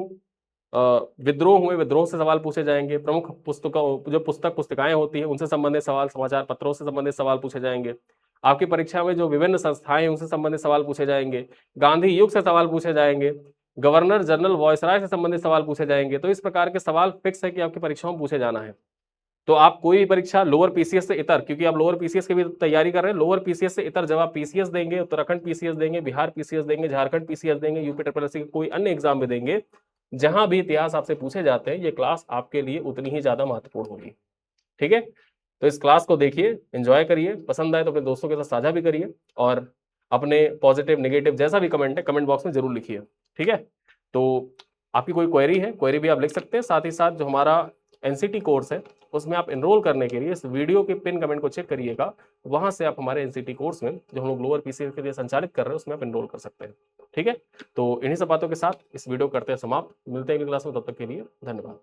विद्रोह हुए, विद्रोह से सवाल पूछे जाएंगे। प्रमुख पुस्तकों, जो पुस्तिकाएं होती है, उनसे संबंधित सवाल, समाचार पत्रों से संबंधित सवाल पूछे जाएंगे। आपकी परीक्षा में जो विभिन्न संस्थाएं हैं उनसे संबंधित सवाल पूछे जाएंगे। गांधी युग से सवाल पूछे जाएंगे। गवर्नर जनरल वॉयसराय से संबंधित सवाल पूछे जाएंगे। तो इस प्रकार के सवाल फिक्स है कि आपकी परीक्षाओं में पूछे जाना है। तो आप कोई भी परीक्षा लोअर पीसीएस से इतर, क्योंकि आप लोअर पीसीएस की भी तैयारी कर रहे हैं, लोअर पीसीएस से इतर जब आप पीसीएस देंगे, उत्तराखंड पीसीएस देंगे, बिहार पीसीएस देंगे, झारखंड पीसीएस देंगे, यूपी ट्रिपल एससी कोई अन्य एग्जाम में देंगे, जहां भी इतिहास आपसे पूछे जाते हैं, ये क्लास आपके लिए उतनी ही ज्यादा महत्वपूर्ण होगी। ठीक है, तो इस क्लास को देखिए, एंजॉय करिए, पसंद आए तो अपने दोस्तों के साथ साझा भी करिए, और अपने पॉजिटिव नेगेटिव जैसा भी कमेंट है कमेंट बॉक्स में जरूर लिखिए। ठीक है, तो आपकी कोई क्वेरी है, क्वेरी भी आप लिख सकते हैं। साथ ही साथ जो हमारा एनसीटी कोर्स है उसमें आप एनरोल करने के लिए इस वीडियो के पिन कमेंट को चेक करिएगा, वहां से आप हमारे एनसीटी कोर्स में जो हम लोग लोअर पीसीएस के लिए संचालित कर रहे हैं उसमें आप एनरोल कर सकते हैं। ठीक है, तो इन्हीं सब बातों के साथ इस वीडियो को करते हैं समाप्त। मिलते हैं अगली क्लास में, तब तक के लिए धन्यवाद।